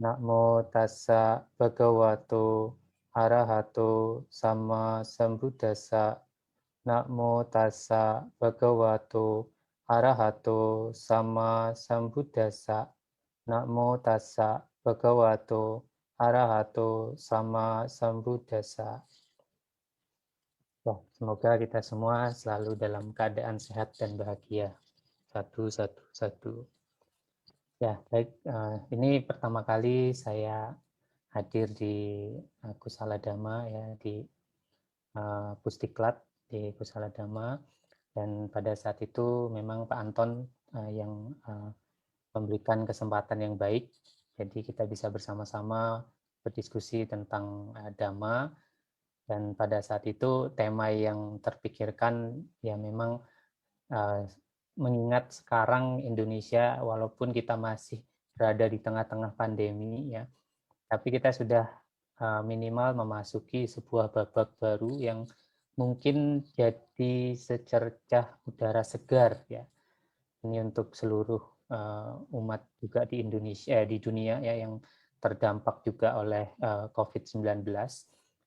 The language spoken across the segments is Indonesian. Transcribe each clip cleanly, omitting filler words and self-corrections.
Namo tassa bhagavato arahato sama sambuddhassa. Namo tassa bhagavato arahato sama sambuddhassa. Namo tassa bhagavato arahato sama sambuddhassa. Ya, semoga kita semua selalu dalam keadaan sehat dan bahagia. Satu, satu, satu. Ya, baik. Ini pertama kali saya hadir di Kusala Dhamma ya, di Pusdiklat di Kusala Dhamma, dan pada saat itu memang Pak Anton yang memberikan kesempatan yang baik, jadi kita bisa bersama-sama berdiskusi tentang Dhamma. Dan pada saat itu tema yang terpikirkan ya memang mengingat sekarang Indonesia walaupun kita masih berada di tengah-tengah pandemi ya, tapi kita sudah minimal memasuki sebuah babak baru yang mungkin jadi secercah udara segar ya. Ini untuk seluruh umat juga di Indonesia, di dunia ya, yang terdampak juga oleh COVID-19,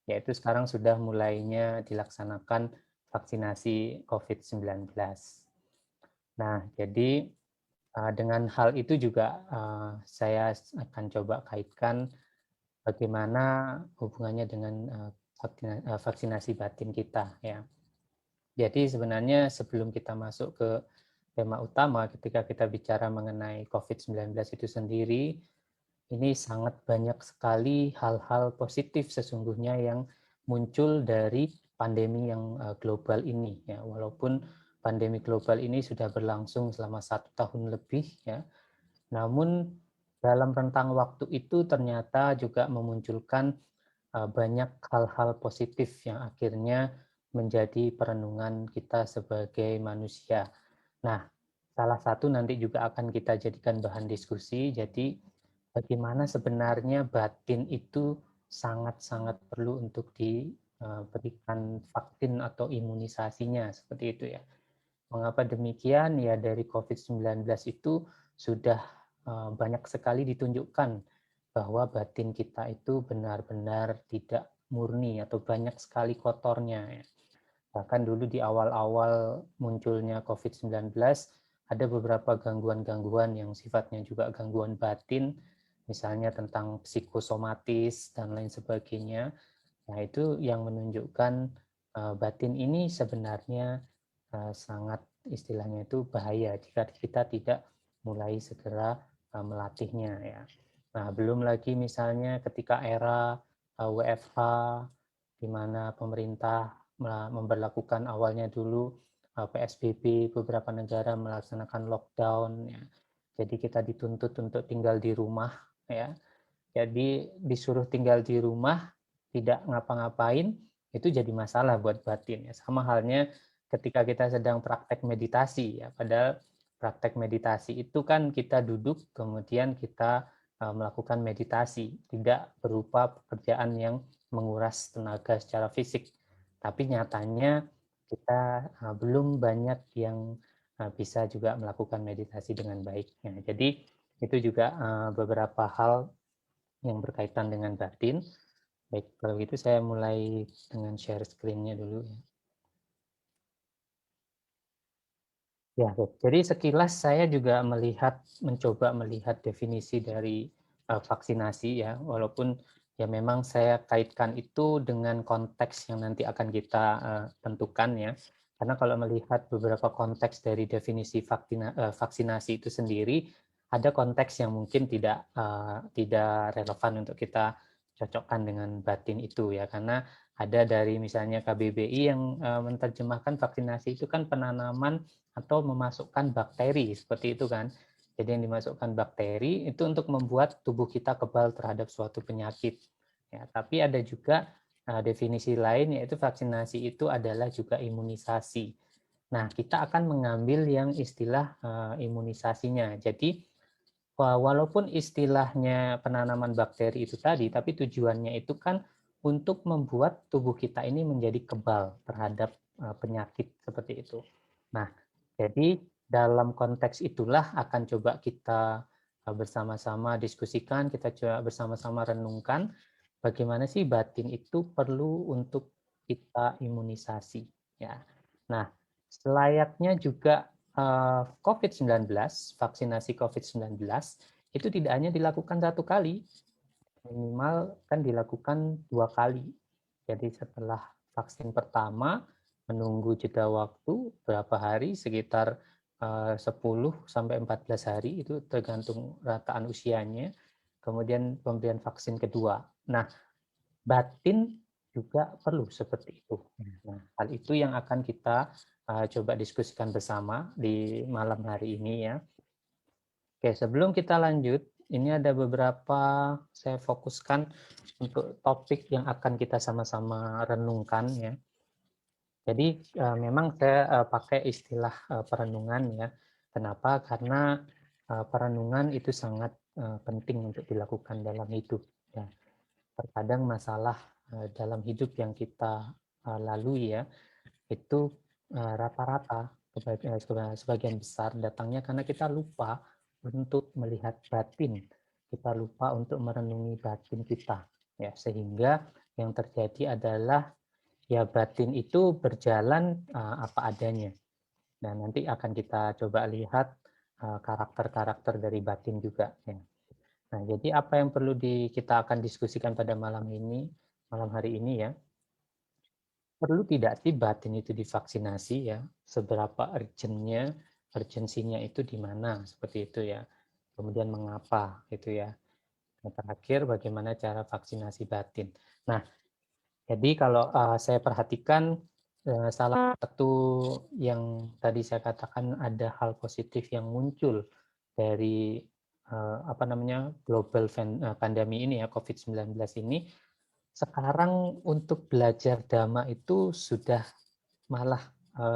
yaitu sekarang sudah mulainya dilaksanakan vaksinasi COVID-19. Nah, jadi dengan hal itu juga saya akan coba kaitkan bagaimana hubungannya dengan vaksinasi batin kita ya. Jadi sebenarnya sebelum kita masuk ke tema utama, ketika kita bicara mengenai COVID-19 itu sendiri, ini sangat banyak sekali hal-hal positif sesungguhnya yang muncul dari pandemi yang global ini ya. Walaupun pandemi global ini sudah berlangsung selama 1 tahun lebih ya, namun dalam rentang waktu itu ternyata juga memunculkan banyak hal-hal positif yang akhirnya menjadi perenungan kita sebagai manusia. Nah, salah satu nanti juga akan kita jadikan bahan diskusi, jadi bagaimana sebenarnya batin itu sangat-sangat perlu untuk diberikan vaksin atau imunisasinya, seperti itu ya. Mengapa demikian? Ya dari COVID-19 itu sudah banyak sekali ditunjukkan bahwa batin kita itu benar-benar tidak murni atau banyak sekali kotornya ya. Bahkan dulu di awal-awal munculnya COVID-19 ada beberapa gangguan-gangguan yang sifatnya juga gangguan batin, misalnya tentang psikosomatis dan lain sebagainya. Nah, itu yang menunjukkan batin ini sebenarnya sangat istilahnya itu bahaya jika kita tidak mulai segera melatihnya ya. Nah, belum lagi misalnya ketika era WFH di mana pemerintah memberlakukan awalnya dulu PSBB, beberapa negara melaksanakan lockdown ya. Jadi kita dituntut untuk tinggal di rumah ya. Jadi disuruh tinggal di rumah, tidak ngapa-ngapain, itu jadi masalah buat batin ya. Sama halnya ketika kita sedang praktek meditasi ya. Padahal praktek meditasi itu kan kita duduk kemudian kita melakukan meditasi, tidak berupa pekerjaan yang menguras tenaga secara fisik. Tapi nyatanya kita belum banyak yang bisa juga melakukan meditasi dengan baik. Ya, jadi itu juga beberapa hal yang berkaitan dengan batin. Baik, kalau gitu saya mulai dengan share screen-nya dulu ya. Ya, baik. Jadi sekilas saya juga mencoba melihat definisi dari vaksinasi ya, walaupun ya memang saya kaitkan itu dengan konteks yang nanti akan kita tentukan ya. Karena kalau melihat beberapa konteks dari definisi vaksinasi itu sendiri, ada konteks yang mungkin tidak relevan untuk kita cocokkan dengan batin itu ya, karena ada dari misalnya KBBI yang menerjemahkan vaksinasi itu kan penanaman atau memasukkan bakteri seperti itu kan. Jadi yang dimasukkan bakteri itu untuk membuat tubuh kita kebal terhadap suatu penyakit. Ya, tapi ada juga definisi lain yaitu vaksinasi itu adalah juga imunisasi. Nah, kita akan mengambil yang istilah imunisasinya. Jadi walaupun istilahnya penanaman bakteri itu tadi, tapi tujuannya itu kan untuk membuat tubuh kita ini menjadi kebal terhadap penyakit seperti itu. Nah, jadi dalam konteks itulah akan coba kita bersama-sama diskusikan, kita coba bersama-sama renungkan bagaimana sih batin itu perlu untuk kita imunisasi. Ya. Nah, selayaknya juga COVID-19, vaksinasi COVID-19 itu tidak hanya dilakukan satu kali, minimal kan dilakukan 2 kali. Jadi setelah vaksin pertama, menunggu jeda waktu berapa hari, sekitar 10 sampai 14 hari, itu tergantung rataan usianya. Kemudian pemberian vaksin kedua. Nah, batin juga perlu seperti itu. Nah, hal itu yang akan kita coba diskusikan bersama di malam hari ini ya. Oke, sebelum kita lanjut, ini ada beberapa saya fokuskan untuk topik yang akan kita sama-sama renungkan ya. Jadi memang saya pakai istilah perenungan ya. Kenapa? Karena perenungan itu sangat penting untuk dilakukan dalam hidup. Ya. Terkadang masalah dalam hidup yang kita lalui ya, itu rata-rata sebagian besar datangnya karena kita lupa untuk melihat batin, kita lupa untuk merenungi batin kita, ya sehingga yang terjadi adalah ya batin itu berjalan apa adanya. Dan nanti akan kita coba lihat karakter-karakter dari batin juga. Ya. Nah, jadi apa yang perlu kita akan diskusikan pada malam hari ini ya. Perlu tidak sih batin itu divaksinasi ya? Seberapa urgensinya itu di mana seperti itu ya. Kemudian mengapa gitu ya. Dan terakhir bagaimana cara vaksinasi batin. Nah, jadi kalau saya perhatikan salah satu yang tadi saya katakan ada hal positif yang muncul dari apa namanya global pandemi ini ya COVID-19 ini, sekarang untuk belajar dhamma itu sudah malah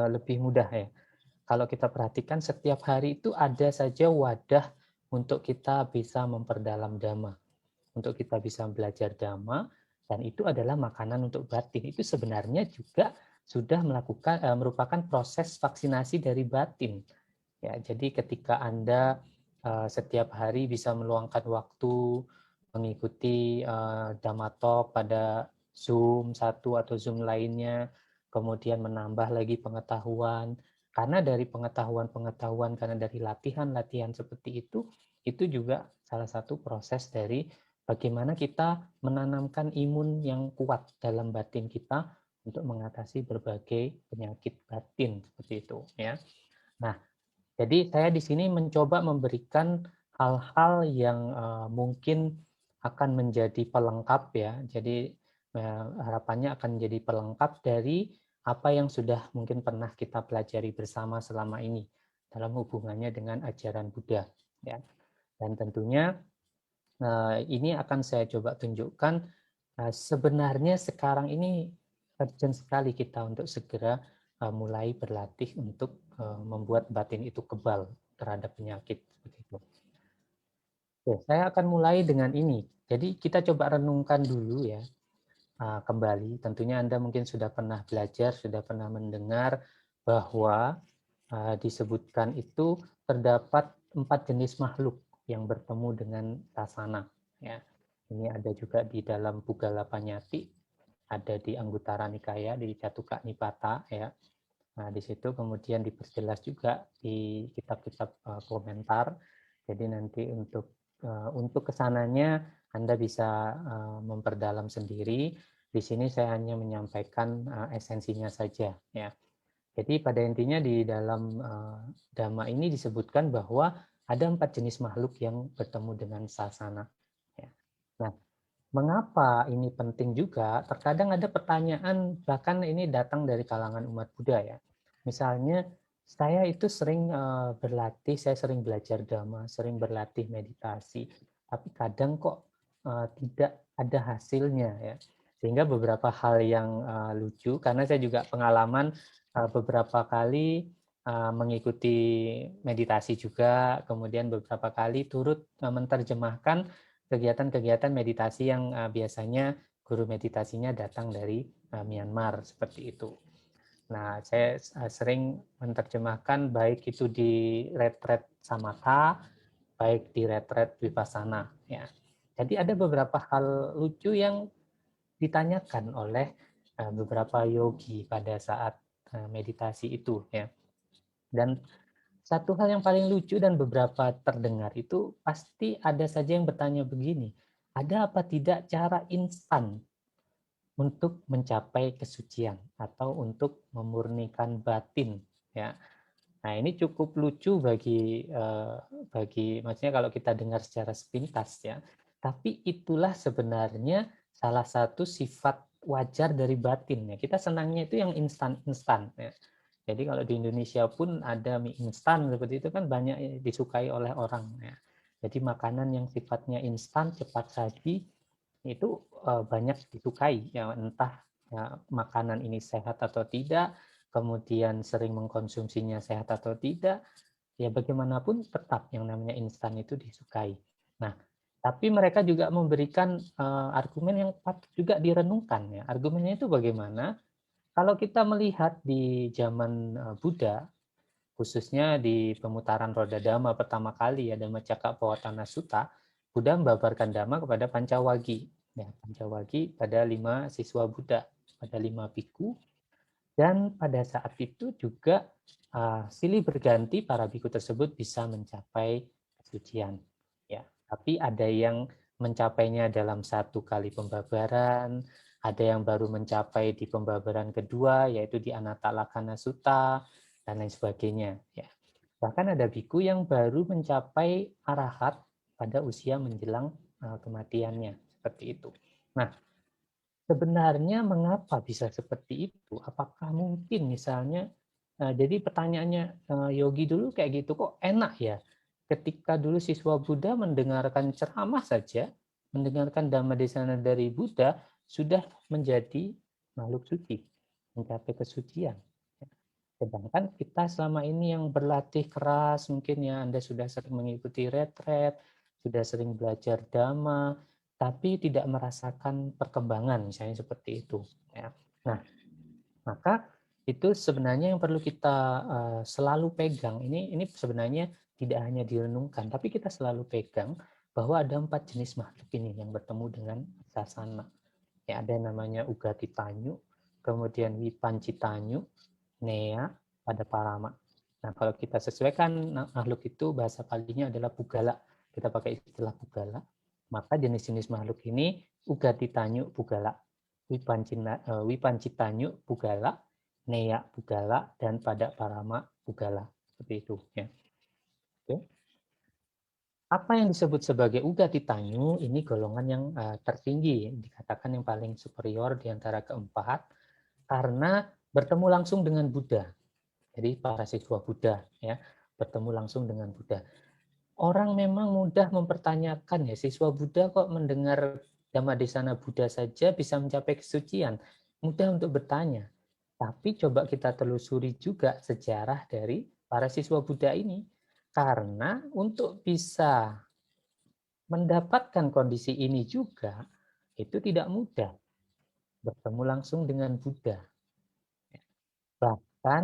lebih mudah ya. Kalau kita perhatikan setiap hari itu ada saja wadah untuk kita bisa memperdalam dhamma, untuk kita bisa belajar dhamma, dan itu adalah makanan untuk batin. Itu sebenarnya juga sudah merupakan proses vaksinasi dari batin. Ya, jadi ketika Anda setiap hari bisa meluangkan waktu mengikuti Dhamma Talk pada Zoom satu atau Zoom lainnya, kemudian menambah lagi pengetahuan, karena dari pengetahuan, karena dari latihan-latihan seperti itu juga salah satu proses dari bagaimana kita menanamkan imun yang kuat dalam batin kita untuk mengatasi berbagai penyakit batin seperti itu ya. Nah, jadi saya di sini mencoba memberikan hal-hal yang mungkin akan menjadi pelengkap ya. Jadi harapannya akan menjadi pelengkap dari apa yang sudah mungkin pernah kita pelajari bersama selama ini dalam hubungannya dengan ajaran Buddha ya. Dan tentunya ini akan saya coba tunjukkan sebenarnya sekarang ini urgent sekali kita untuk segera mulai berlatih untuk membuat batin itu kebal terhadap penyakit seperti itu. Oke, saya akan mulai dengan ini. Jadi kita coba renungkan dulu ya kembali. Tentunya Anda mungkin sudah pernah belajar, sudah pernah mendengar bahwa disebutkan itu terdapat 4 jenis makhluk yang bertemu dengan sasana. Ya, ini ada juga di dalam Pugala Panyati, ada di Anggutara Nikaya, di Catuka Nipata ya. Nah, di situ kemudian diperjelas juga di kitab-kitab komentar. Jadi nanti untuk kesananya Anda bisa memperdalam sendiri. Di sini saya hanya menyampaikan esensinya saja ya. Jadi pada intinya di dalam Dhamma ini disebutkan bahwa ada 4 jenis makhluk yang bertemu dengan sasana. Ya. Nah, mengapa ini penting juga? Terkadang ada pertanyaan, bahkan ini datang dari kalangan umat Buddha ya. Misalnya, saya itu sering berlatih, saya sering belajar Dhamma, sering berlatih meditasi, tapi kadang kok tidak ada hasilnya ya. Sehingga beberapa hal yang lucu, karena saya juga pengalaman beberapa kali mengikuti meditasi juga, kemudian beberapa kali turut menerjemahkan kegiatan-kegiatan meditasi yang biasanya guru meditasinya datang dari Myanmar seperti itu. Nah, saya sering menerjemahkan baik itu di retret samatha baik di retret vipassana. Ya. Jadi ada beberapa hal lucu yang ditanyakan oleh beberapa yogi pada saat meditasi itu. Ya. Dan satu hal yang paling lucu dan beberapa terdengar itu pasti ada saja yang bertanya begini, ada apa tidak cara instan untuk mencapai kesucian atau untuk memurnikan batin, ya. Nah, ini cukup lucu bagi maksudnya kalau kita dengar secara sepintas, ya. Tapi itulah sebenarnya salah satu sifat wajar dari batin, ya. Kita senangnya itu yang instan-instan, ya. Jadi kalau di Indonesia pun ada mie instan seperti itu kan banyak disukai oleh orang, ya. Jadi makanan yang sifatnya instan, cepat saji itu banyak disukai, ya, entah ya, makanan ini sehat atau tidak, kemudian sering mengkonsumsinya sehat atau tidak, ya bagaimanapun tetap yang namanya instan itu disukai. Nah, tapi mereka juga memberikan argumen yang patut juga direnungkan, ya. Argumennya itu bagaimana? Kalau kita melihat di zaman Buddha, khususnya di pemutaran Roda Dhamma pertama kali, ya, Dhammacakkappavattana Sutta, Buddha membabarkan Dhamma kepada Pancawagi. Ya, Pancawagi pada 5 siswa Buddha, pada 5 biku, dan pada saat itu juga silih berganti para biku tersebut bisa mencapai kesucian. Ya, tapi ada yang mencapainya dalam 1 kali pembabaran, ada yang baru mencapai di pembabaran kedua, yaitu di Anatalakkhana Sutta, dan lain sebagainya. Ya. Bahkan ada biku yang baru mencapai arahat pada usia menjelang kematiannya, seperti itu. Nah, sebenarnya mengapa bisa seperti itu? Apakah mungkin misalnya, jadi pertanyaannya Yogi dulu kayak gitu, kok enak ya? Ketika dulu siswa Buddha mendengarkan ceramah saja, mendengarkan Dhammadesana dari Buddha, sudah menjadi makhluk suci, mencapai kesucian. Sedangkan kita selama ini yang berlatih keras, mungkin ya Anda sudah sering mengikuti retret, sudah sering belajar Dhamma, tapi tidak merasakan perkembangan, misalnya seperti itu. Ya. Nah, maka itu sebenarnya yang perlu kita selalu pegang. Ini sebenarnya tidak hanya direnungkan, tapi kita selalu pegang bahwa ada 4 jenis makhluk ini yang bertemu dengan sasana. Ya, ada yang namanya Ugatitanyu, kemudian Wipancitanyu, Nea, pada Parama. Nah, kalau kita sesuaikan makhluk itu bahasa palinya adalah Pugala. Kita pakai istilah Pugala. Maka jenis-jenis makhluk ini Ugatitanyu Pugala, Wipancitanyu Pugala, Nea Pugala, dan pada Parama Pugala. Seperti itu. Ya. Oke. Apa yang disebut sebagai Ugatitanyu ini golongan yang tertinggi, dikatakan yang paling superior di antara keempat, karena bertemu langsung dengan Buddha. Jadi para siswa Buddha, ya, bertemu langsung dengan Buddha. Orang memang mudah mempertanyakan, ya, siswa Buddha kok mendengar Dhammadesana Buddha saja bisa mencapai kesucian. Mudah untuk bertanya. Tapi coba kita telusuri juga sejarah dari para siswa Buddha ini. Karena untuk bisa mendapatkan kondisi ini juga itu tidak mudah, bertemu langsung dengan Buddha. Bahkan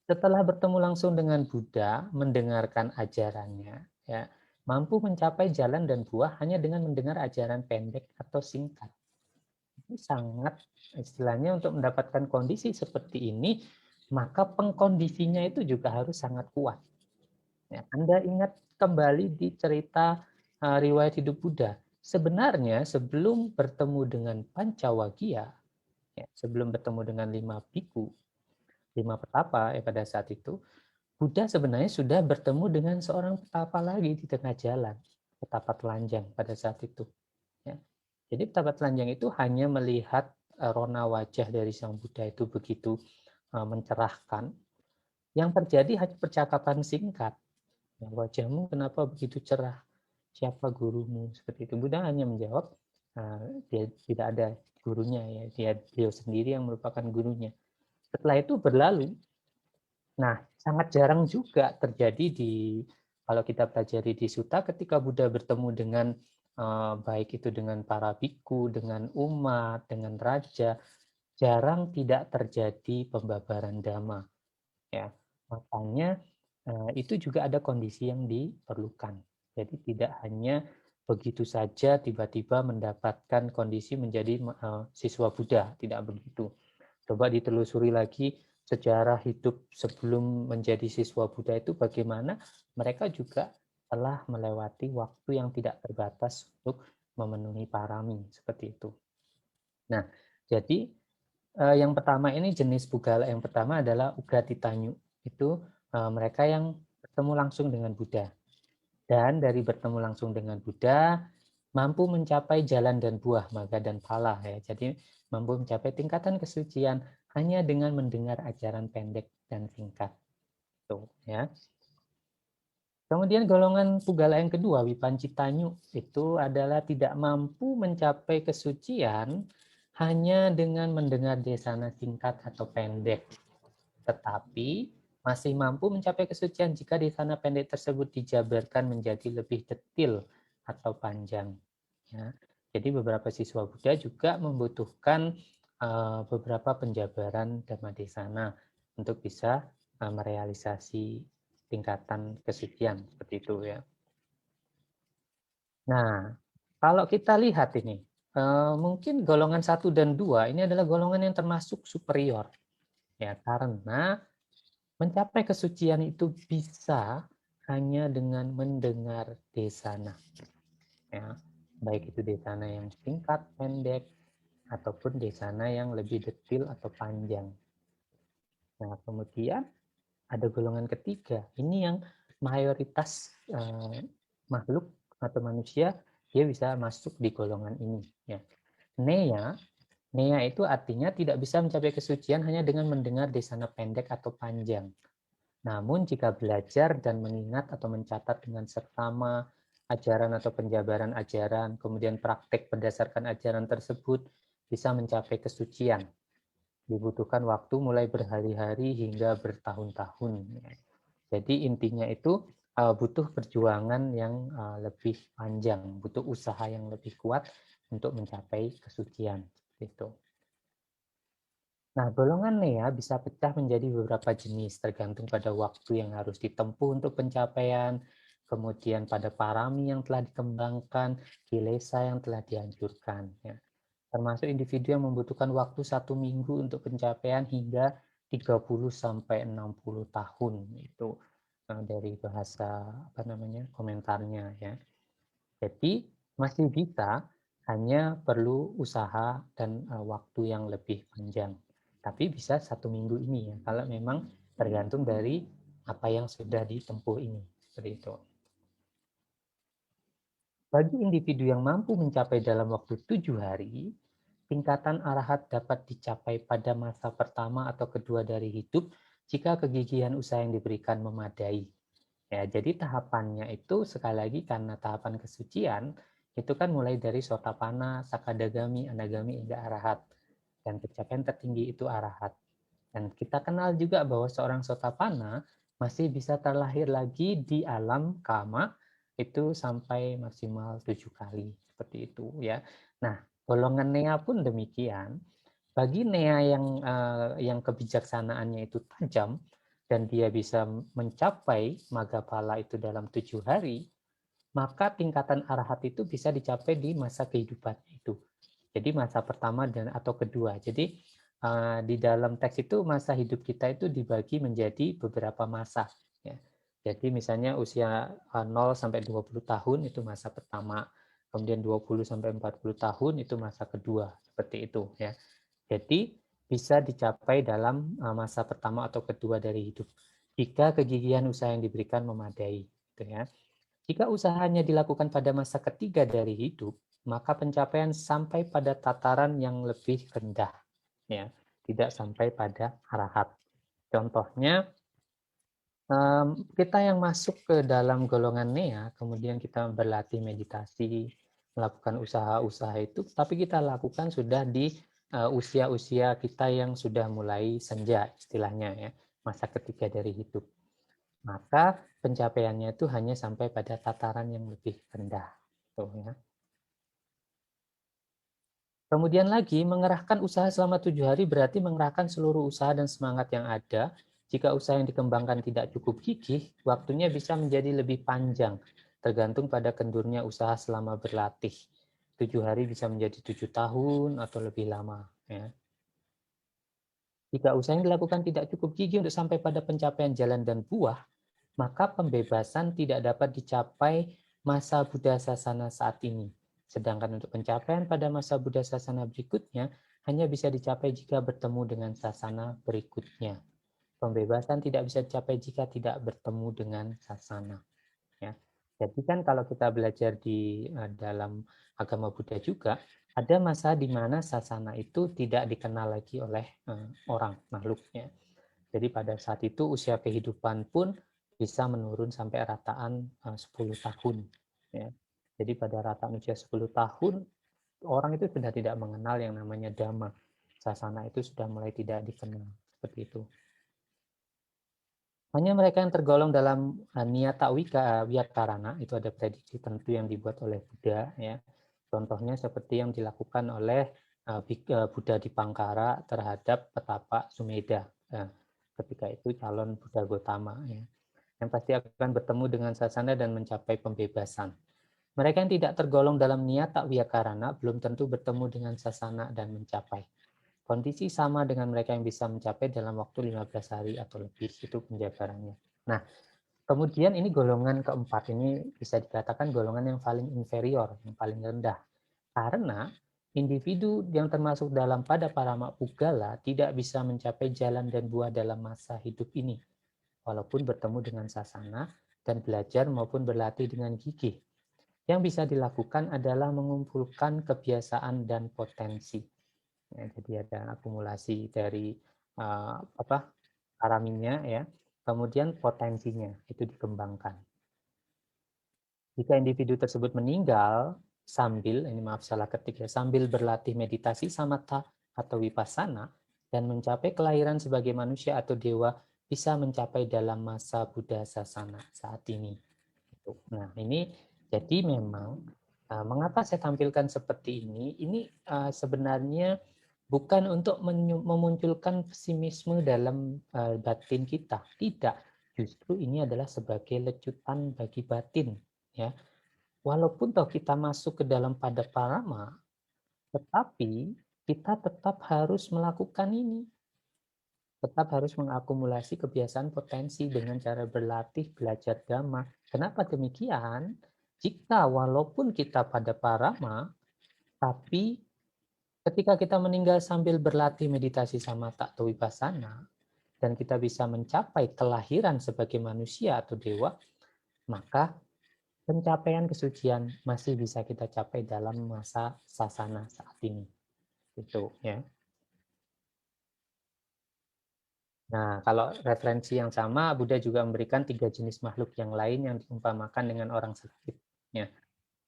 setelah bertemu langsung dengan Buddha, mendengarkan ajarannya, ya, mampu mencapai jalan dan buah hanya dengan mendengar ajaran pendek atau singkat. Ini sangat, istilahnya, untuk mendapatkan kondisi seperti ini, maka pengkondisinya itu juga harus sangat kuat. Ya, Anda ingat kembali di cerita riwayat hidup Buddha. Sebenarnya sebelum bertemu dengan Pancawagya, ya, sebelum bertemu dengan 5 biku, 5 petapa, ya, pada saat itu, Buddha sebenarnya sudah bertemu dengan seorang petapa lagi di tengah jalan, petapa telanjang pada saat itu. Ya. Jadi petapa telanjang itu hanya melihat rona wajah dari sang Buddha itu begitu mencerahkan. Yang terjadi hanya percakapan singkat. Wajahmu kenapa begitu cerah? Siapa gurumu? Seperti itu. Buddha hanya menjawab, dia tidak ada gurunya, ya, beliau sendiri yang merupakan gurunya. Setelah itu berlalu. Nah, sangat jarang juga terjadi kalau kita pelajari di Sutta, ketika Buddha bertemu dengan baik itu dengan para biku, dengan umat, dengan raja, jarang tidak terjadi pembabaran Dhamma. Ya, makanya itu juga ada kondisi yang diperlukan. Jadi tidak hanya begitu saja tiba-tiba mendapatkan kondisi menjadi siswa Buddha, tidak begitu. Coba ditelusuri lagi sejarah hidup sebelum menjadi siswa Buddha itu bagaimana mereka juga telah melewati waktu yang tidak terbatas untuk memenuhi parami, seperti itu. Nah, jadi yang pertama ini jenis Pugala yang pertama adalah Ugatitanyu. Itu mereka yang bertemu langsung dengan Buddha. Dan dari bertemu langsung dengan Buddha, mampu mencapai jalan dan buah, maga dan pala. Ya. Jadi mampu mencapai tingkatan kesucian hanya dengan mendengar ajaran pendek dan singkat. Tuh, ya. Kemudian golongan Pugala yang kedua, Wipanchitanyu, itu adalah tidak mampu mencapai kesucian hanya dengan mendengar desana singkat atau pendek. Tetapi masih mampu mencapai kesucian jika desana pendek tersebut dijabarkan menjadi lebih detil atau panjang. Ya. Jadi beberapa siswa Buddha juga membutuhkan beberapa penjabaran Dhamma Desana untuk bisa merealisasi tingkatan kesucian seperti itu ya. Nah, kalau kita lihat ini, mungkin golongan 1 dan 2 ini adalah golongan yang termasuk superior. Ya, karena mencapai kesucian itu bisa hanya dengan mendengar desana. Ya, baik itu desana yang singkat, pendek, ataupun desana yang lebih detil atau panjang. Nah, kemudian ada golongan ketiga. Ini yang mayoritas makhluk atau manusia dia bisa masuk di golongan ini. Ya. Neya itu artinya tidak bisa mencapai kesucian hanya dengan mendengar desana pendek atau panjang. Namun jika belajar dan mengingat atau mencatat dengan seksama ajaran atau penjabaran ajaran, kemudian praktek berdasarkan ajaran tersebut bisa mencapai kesucian. Dibutuhkan waktu mulai berhari-hari hingga bertahun-tahun. Jadi intinya itu butuh perjuangan yang lebih panjang, butuh usaha yang lebih kuat untuk mencapai kesucian. Itu. Nah, golongan Nea bisa pecah menjadi beberapa jenis, tergantung pada waktu yang harus ditempuh untuk pencapaian, kemudian pada parami yang telah dikembangkan, kilesa yang telah dihancurkan. Ya. Termasuk individu yang membutuhkan waktu 1 minggu untuk pencapaian hingga 30 sampai 60 tahun. Itu dari bahasa komentarnya ya. Jadi masih bisa, hanya perlu usaha dan waktu yang lebih panjang. Tapi bisa 1 minggu ini ya, kalau memang tergantung dari apa yang sudah ditempuh ini. Seperti itu. Bagi individu yang mampu mencapai dalam waktu 7 hari, tingkatan arahat dapat dicapai pada masa pertama atau kedua dari hidup jika kegigihan usaha yang diberikan memadai. Ya, jadi tahapannya itu sekali lagi karena tahapan kesucian itu kan mulai dari sotapana, sakadagami, anagami hingga arahat. Dan pencapaian tertinggi itu arahat. Dan kita kenal juga bahwa seorang sotapana masih bisa terlahir lagi di alam kama itu sampai maksimal 7 kali seperti itu ya. Nah, golongan nea pun demikian. Bagi nea yang kebijaksanaannya itu tajam dan dia bisa mencapai magapala itu dalam 7 hari, maka tingkatan arahat itu bisa dicapai di masa kehidupan itu. Jadi masa pertama dan atau kedua. Jadi di dalam teks itu masa hidup kita itu dibagi menjadi beberapa masa. Ya. Jadi misalnya usia 0 sampai 20 tahun itu masa pertama, kemudian 20 sampai 40 tahun itu masa kedua, seperti itu ya. Jadi bisa dicapai dalam masa pertama atau kedua dari hidup jika kegigihan usaha yang diberikan memadai, gitu ya. Jika usahanya dilakukan pada masa ketiga dari hidup, maka pencapaian sampai pada tataran yang lebih rendah, ya, tidak sampai pada arahat. Contohnya, kita yang masuk ke dalam golongan nea, kemudian kita berlatih meditasi, melakukan usaha-usaha itu, tapi kita lakukan sudah di usia-usia kita yang sudah mulai senja, istilahnya ya, masa ketiga dari hidup. Maka pencapaiannya itu hanya sampai pada tataran yang lebih rendah. Tuh, ya. Kemudian lagi, mengerahkan usaha selama 7 hari berarti mengerahkan seluruh usaha dan semangat yang ada. Jika usaha yang dikembangkan tidak cukup gigih, waktunya bisa menjadi lebih panjang. tergantung pada kendurnya usaha selama berlatih. 7 hari bisa menjadi 7 tahun atau lebih lama. Ya. Jika usaha yang dilakukan tidak cukup gigih untuk sampai pada pencapaian jalan dan buah, maka pembebasan tidak dapat dicapai masa Buddha Sasana saat ini. Sedangkan untuk pencapaian pada masa Buddha Sasana berikutnya hanya bisa dicapai jika bertemu dengan sasana berikutnya. Pembebasan tidak bisa dicapai jika tidak bertemu dengan sasana. Ya. Jadi kan kalau kita belajar di dalam agama Buddha juga, ada masa di mana sasana itu tidak dikenal lagi oleh orang, makhluknya. Jadi pada saat itu usia kehidupan pun bisa menurun sampai rataan 10 tahun. Ya. Jadi pada rataan usia 10 tahun, orang itu sudah tidak mengenal yang namanya Dhamma. Sasana itu sudah mulai tidak dikenal. Seperti itu. Hanya mereka yang tergolong dalam niyata wiyakarana, itu ada prediksi tentu yang dibuat oleh Buddha. Ya. Contohnya seperti yang dilakukan oleh Buddha Dipangkara terhadap petapa Sumedha. Ketika itu calon Buddha Gotama. Ya. Yang pasti akan bertemu dengan sasana dan mencapai pembebasan. Mereka yang tidak tergolong dalam niyata wiyakarana belum tentu bertemu dengan sasana dan mencapai. Kondisi sama dengan mereka yang bisa mencapai dalam waktu 15 hari atau lebih, itu penjabarannya. Nah, kemudian ini golongan keempat, ini bisa dikatakan golongan yang paling inferior, yang paling rendah. Karena individu yang termasuk dalam pada parama pugala tidak bisa mencapai jalan dan buah dalam masa hidup ini, walaupun bertemu dengan sasana dan belajar maupun berlatih dengan gigih. Yang bisa dilakukan adalah mengumpulkan kebiasaan dan potensi. Ya, jadi ada akumulasi dari paraminya, ya, kemudian potensinya itu dikembangkan. Jika individu tersebut meninggal sambil, ini maaf salah ketik ya, sambil berlatih meditasi samatha atau vipassana dan mencapai kelahiran sebagai manusia atau dewa, bisa mencapai dalam masa Buddha Sasana saat ini. Nah, ini jadi memang mengapa saya tampilkan seperti ini? Ini sebenarnya bukan untuk memunculkan pesimisme dalam batin kita. Tidak. Justru ini adalah sebagai lecutan bagi batin. Ya. Walaupun toh kita masuk ke dalam pada parama, tetapi kita tetap harus melakukan ini. Tetap harus mengakumulasi kebiasaan potensi dengan cara berlatih, belajar dhamma. Kenapa demikian? Jika walaupun kita pada parama, tapi ketika kita meninggal sambil berlatih meditasi samatha atau vipassana, dan kita bisa mencapai kelahiran sebagai manusia atau dewa, maka pencapaian kesucian masih bisa kita capai dalam masa sasana saat ini. Itu ya. Nah, kalau referensi yang sama, Buddha juga memberikan 3 jenis makhluk yang lain yang diumpamakan dengan orang sakit. Ya.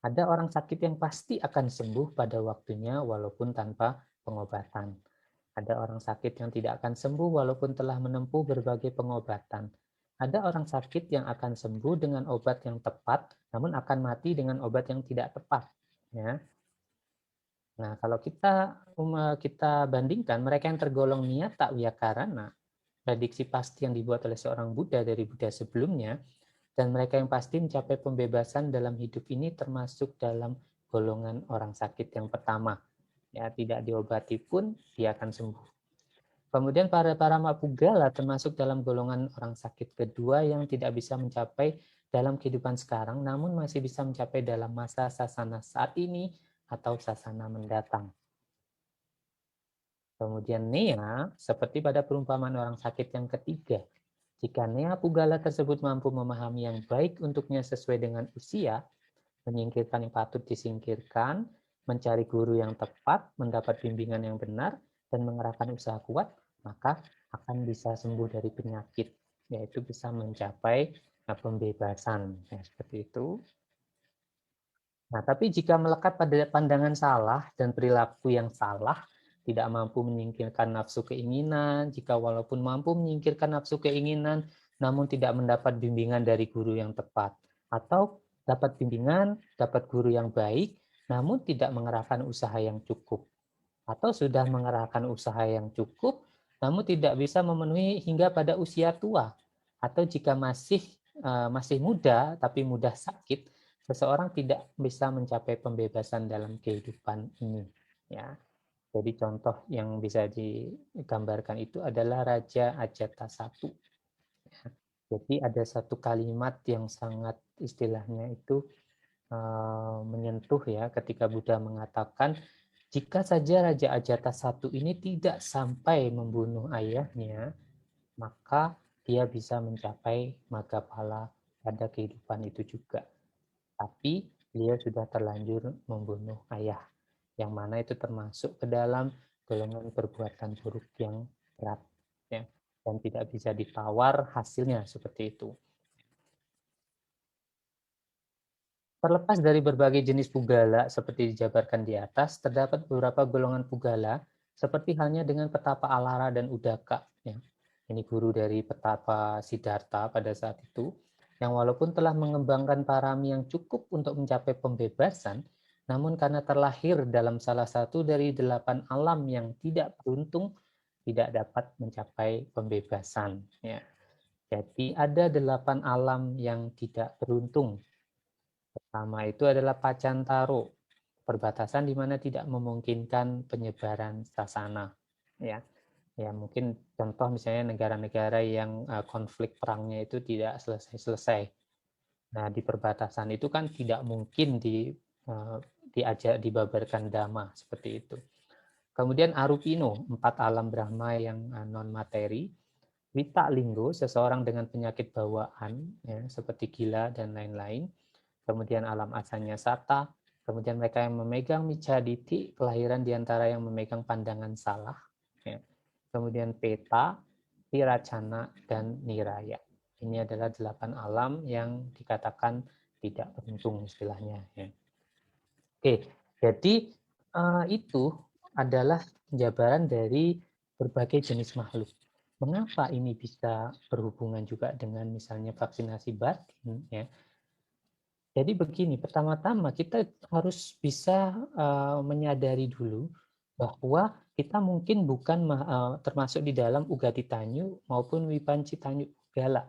Ada orang sakit yang pasti akan sembuh pada waktunya walaupun tanpa pengobatan. Ada orang sakit yang tidak akan sembuh walaupun telah menempuh berbagai pengobatan. Ada orang sakit yang akan sembuh dengan obat yang tepat, namun akan mati dengan obat yang tidak tepat. Ya. Nah, kalau kita bandingkan mereka yang tergolong niyata wiyakarana, prediksi pasti yang dibuat oleh seorang Buddha dari Buddha sebelumnya, dan mereka yang pasti mencapai pembebasan dalam hidup ini termasuk dalam golongan orang sakit yang pertama. Ya, tidak diobati pun dia akan sembuh. Kemudian para mapugala termasuk dalam golongan orang sakit kedua yang tidak bisa mencapai dalam kehidupan sekarang, namun masih bisa mencapai dalam masa sasana saat ini atau sasana mendatang. Kemudian nea, seperti pada perumpamaan orang sakit yang ketiga. Jika nea pugala tersebut mampu memahami yang baik untuknya sesuai dengan usia, menyingkirkan yang patut disingkirkan, mencari guru yang tepat, mendapat bimbingan yang benar, dan mengerahkan usaha kuat, maka akan bisa sembuh dari penyakit, yaitu bisa mencapai pembebasan. Ya, seperti itu. Nah, tapi jika melekat pada pandangan salah dan perilaku yang salah, tidak mampu menyingkirkan nafsu keinginan, jika walaupun mampu menyingkirkan nafsu keinginan, namun tidak mendapat bimbingan dari guru yang tepat, atau dapat bimbingan, dapat guru yang baik, namun tidak mengerahkan usaha yang cukup, atau sudah mengerahkan usaha yang cukup, namun tidak bisa memenuhi hingga pada usia tua, atau jika masih muda tapi mudah sakit, seseorang tidak bisa mencapai pembebasan dalam kehidupan ini, ya. Jadi contoh yang bisa digambarkan itu adalah Raja Ajatasattu. Jadi ada satu kalimat yang sangat istilahnya itu menyentuh ya ketika Buddha mengatakan jika saja Raja Ajatasattu ini tidak sampai membunuh ayahnya, maka dia bisa mencapai Maggaphala pada kehidupan itu juga. Tapi beliau sudah terlanjur membunuh ayah, yang mana itu termasuk ke dalam golongan perbuatan buruk yang berat, ya, dan tidak bisa ditawar hasilnya seperti itu. Terlepas dari berbagai jenis pugala seperti dijabarkan di atas, terdapat beberapa golongan pugala seperti halnya dengan petapa Alara dan Udaka. Ya. Ini guru dari petapa Siddhartha pada saat itu, yang walaupun telah mengembangkan parami yang cukup untuk mencapai pembebasan, namun karena terlahir dalam salah satu dari 8 alam yang tidak beruntung, tidak dapat mencapai pembebasan. Ya. Jadi ada 8 alam yang tidak beruntung. Pertama itu adalah Pacantaro, perbatasan di mana tidak memungkinkan penyebaran sasana. Ya, ya mungkin contoh misalnya negara-negara yang konflik perangnya itu tidak selesai-selesai. Nah, di perbatasan itu kan tidak mungkin diajak dibabarkan dhamma seperti itu. Kemudian Arupino, 4 alam Brahma yang non materi. Wita Linggo, seseorang dengan penyakit bawaan ya, seperti gila dan lain-lain. Kemudian alam asanya Sata, kemudian mereka yang memegang Micaditi, kelahiran diantara yang memegang pandangan salah, ya. Kemudian Peta, Tiracana, dan Niraya. Ini adalah 8 alam yang dikatakan tidak beruntung istilahnya. Ya. Oke, jadi itu adalah penjabaran dari berbagai jenis makhluk. Mengapa ini bisa berhubungan juga dengan misalnya vaksinasi batin, ya? Jadi begini, pertama-tama kita harus bisa menyadari dulu bahwa kita mungkin bukan termasuk di dalam Ugati Tanyu maupun Wipanci Tanyu Gala,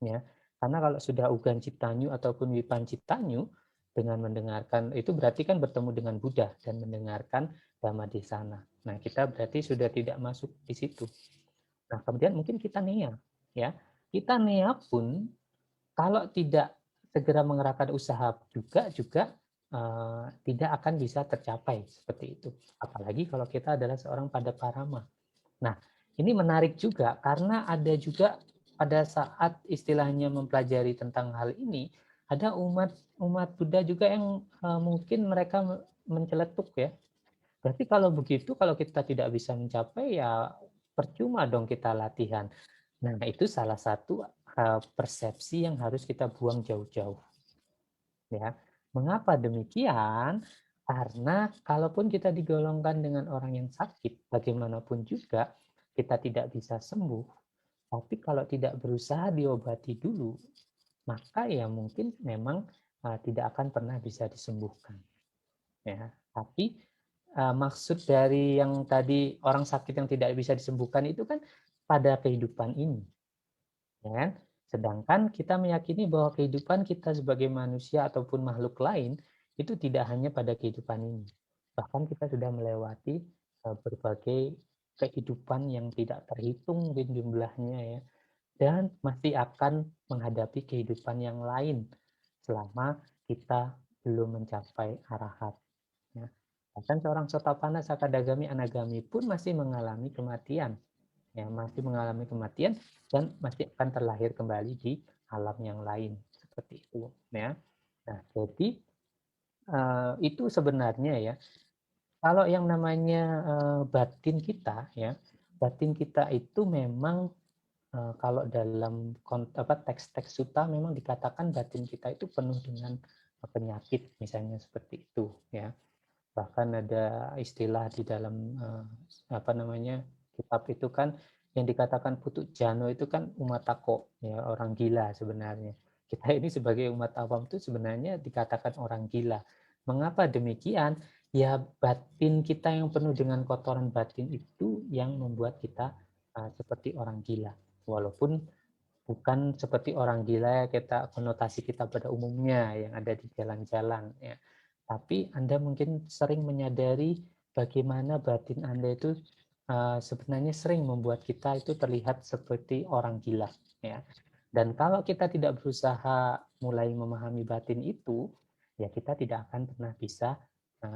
ya. Karena kalau sudah Uganci Tanyu ataupun Wipanci Tanyu dengan mendengarkan itu berarti kan bertemu dengan Buddha dan mendengarkan Dhamma di sana. Nah, kita berarti sudah tidak masuk di situ. Nah, kemudian mungkin kita nea, ya. Kita nea pun kalau tidak segera mengerahkan usaha juga tidak akan bisa tercapai seperti itu. Apalagi kalau kita adalah seorang Padaparama. Nah, ini menarik juga karena ada juga pada saat istilahnya mempelajari tentang hal ini, ada umat Buddha juga yang mungkin mereka menceletuk ya. Berarti kalau begitu, kalau kita tidak bisa mencapai ya percuma dong kita latihan. Nah, itu salah satu persepsi yang harus kita buang jauh-jauh. Ya, mengapa demikian? Karena kalaupun kita digolongkan dengan orang yang sakit, bagaimanapun juga kita tidak bisa sembuh. Tapi kalau tidak berusaha diobati dulu, maka ya mungkin memang tidak akan pernah bisa disembuhkan. Ya, tapi maksud dari yang tadi orang sakit yang tidak bisa disembuhkan itu kan pada kehidupan ini. Ya. Sedangkan kita meyakini bahwa kehidupan kita sebagai manusia ataupun makhluk lain itu tidak hanya pada kehidupan ini. Bahkan kita sudah melewati berbagai kehidupan yang tidak terhitung jumlahnya ya. Dan masih akan menghadapi kehidupan yang lain selama kita belum mencapai arahat. Ya. Bahkan seorang Sotapana Sakadagami Anagami pun masih mengalami kematian. Ya, masih mengalami kematian dan masih akan terlahir kembali di alam yang lain seperti itu ya. Nah, jadi itu sebenarnya ya kalau yang namanya batin kita ya, batin kita itu memang kalau dalam teks-teks sutta memang dikatakan batin kita itu penuh dengan penyakit misalnya seperti itu ya. Bahkan ada istilah di dalam apa namanya kitab itu kan yang dikatakan Putu Jano itu kan umatako ya, orang gila sebenarnya. Kita ini sebagai umat awam itu sebenarnya dikatakan orang gila. Mengapa demikian? Ya batin kita yang penuh dengan kotoran batin itu yang membuat kita seperti orang gila. Walaupun bukan seperti orang gila kita konotasi kita pada umumnya yang ada di jalan-jalan ya. Tapi Anda mungkin sering menyadari bagaimana batin Anda itu sebenarnya sering membuat kita itu terlihat seperti orang gila ya. Dan kalau kita tidak berusaha mulai memahami batin itu, ya kita tidak akan pernah bisa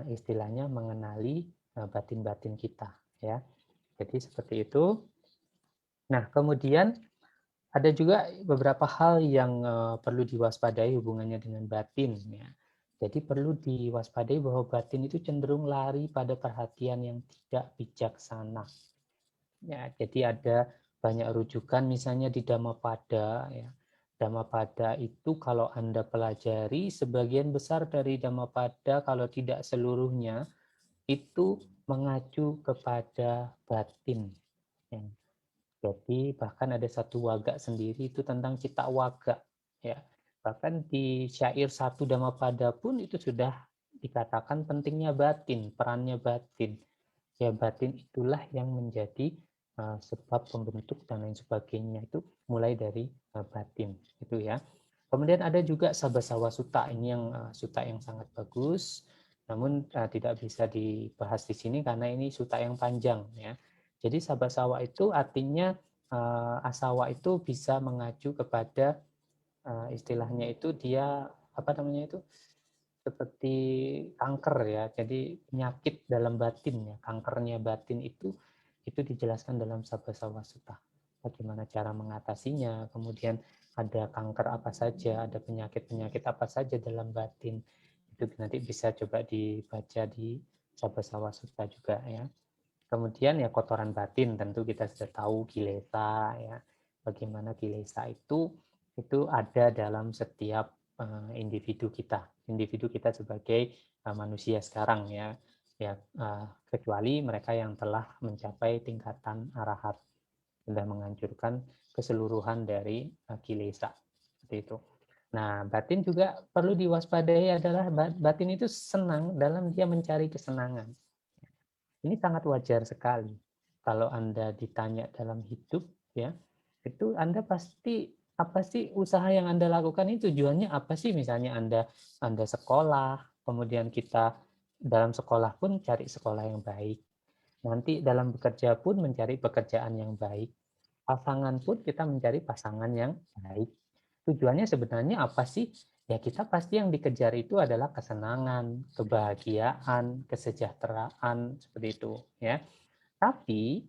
istilahnya mengenali batin-batin kita ya. Jadi seperti itu. Nah, kemudian ada juga beberapa hal yang perlu diwaspadai hubungannya dengan batin ya. Jadi perlu diwaspadai bahwa batin itu cenderung lari pada perhatian yang tidak bijaksana. Ya, jadi ada banyak rujukan misalnya di Dhammapada ya. Dhammapada itu kalau Anda pelajari sebagian besar dari Dhammapada kalau tidak seluruhnya itu mengacu kepada batin. Ya. Jadi bahkan ada satu waga sendiri itu tentang cita waga ya. Bahkan di syair satu Dhammapada pun itu sudah dikatakan pentingnya batin, perannya batin. Ya batin itulah yang menjadi sebab pembentuk dan lain sebagainya itu mulai dari batin itu ya. Kemudian ada juga Sabasawa Sutta, ini yang sutta yang sangat bagus, namun tidak bisa dibahas di sini karena ini sutta yang panjang ya. Jadi Sabasawa itu artinya asawa itu bisa mengacu kepada istilahnya itu dia apa namanya itu seperti kanker ya. Jadi penyakit dalam batin ya, kankernya batin itu dijelaskan dalam Sabasawa Sutta. Bagaimana cara mengatasinya, kemudian ada kanker apa saja, ada penyakit-penyakit apa saja dalam batin. Itu nanti bisa coba dibaca di Sabasawa Sutta juga ya. Kemudian ya kotoran batin tentu kita sudah tahu kilesa ya. Bagaimana kilesa itu ada dalam setiap individu kita. Individu kita sebagai manusia sekarang ya. Ya kecuali mereka yang telah mencapai tingkatan arahat sudah menghancurkan keseluruhan dari kilesa. Seperti itu. Nah, batin juga perlu diwaspadai adalah batin itu senang dalam dia mencari kesenangan. Ini sangat wajar sekali. Kalau Anda ditanya dalam hidup, ya, itu Anda pasti apa sih usaha yang Anda lakukan ini tujuannya apa sih? Misalnya Anda sekolah, kemudian kita dalam sekolah pun cari sekolah yang baik. Nanti dalam bekerja pun mencari pekerjaan yang baik. Pasangan pun kita mencari pasangan yang baik. Tujuannya sebenarnya apa sih? Ya kita pasti yang dikejar itu adalah kesenangan, kebahagiaan, kesejahteraan seperti itu ya. Tapi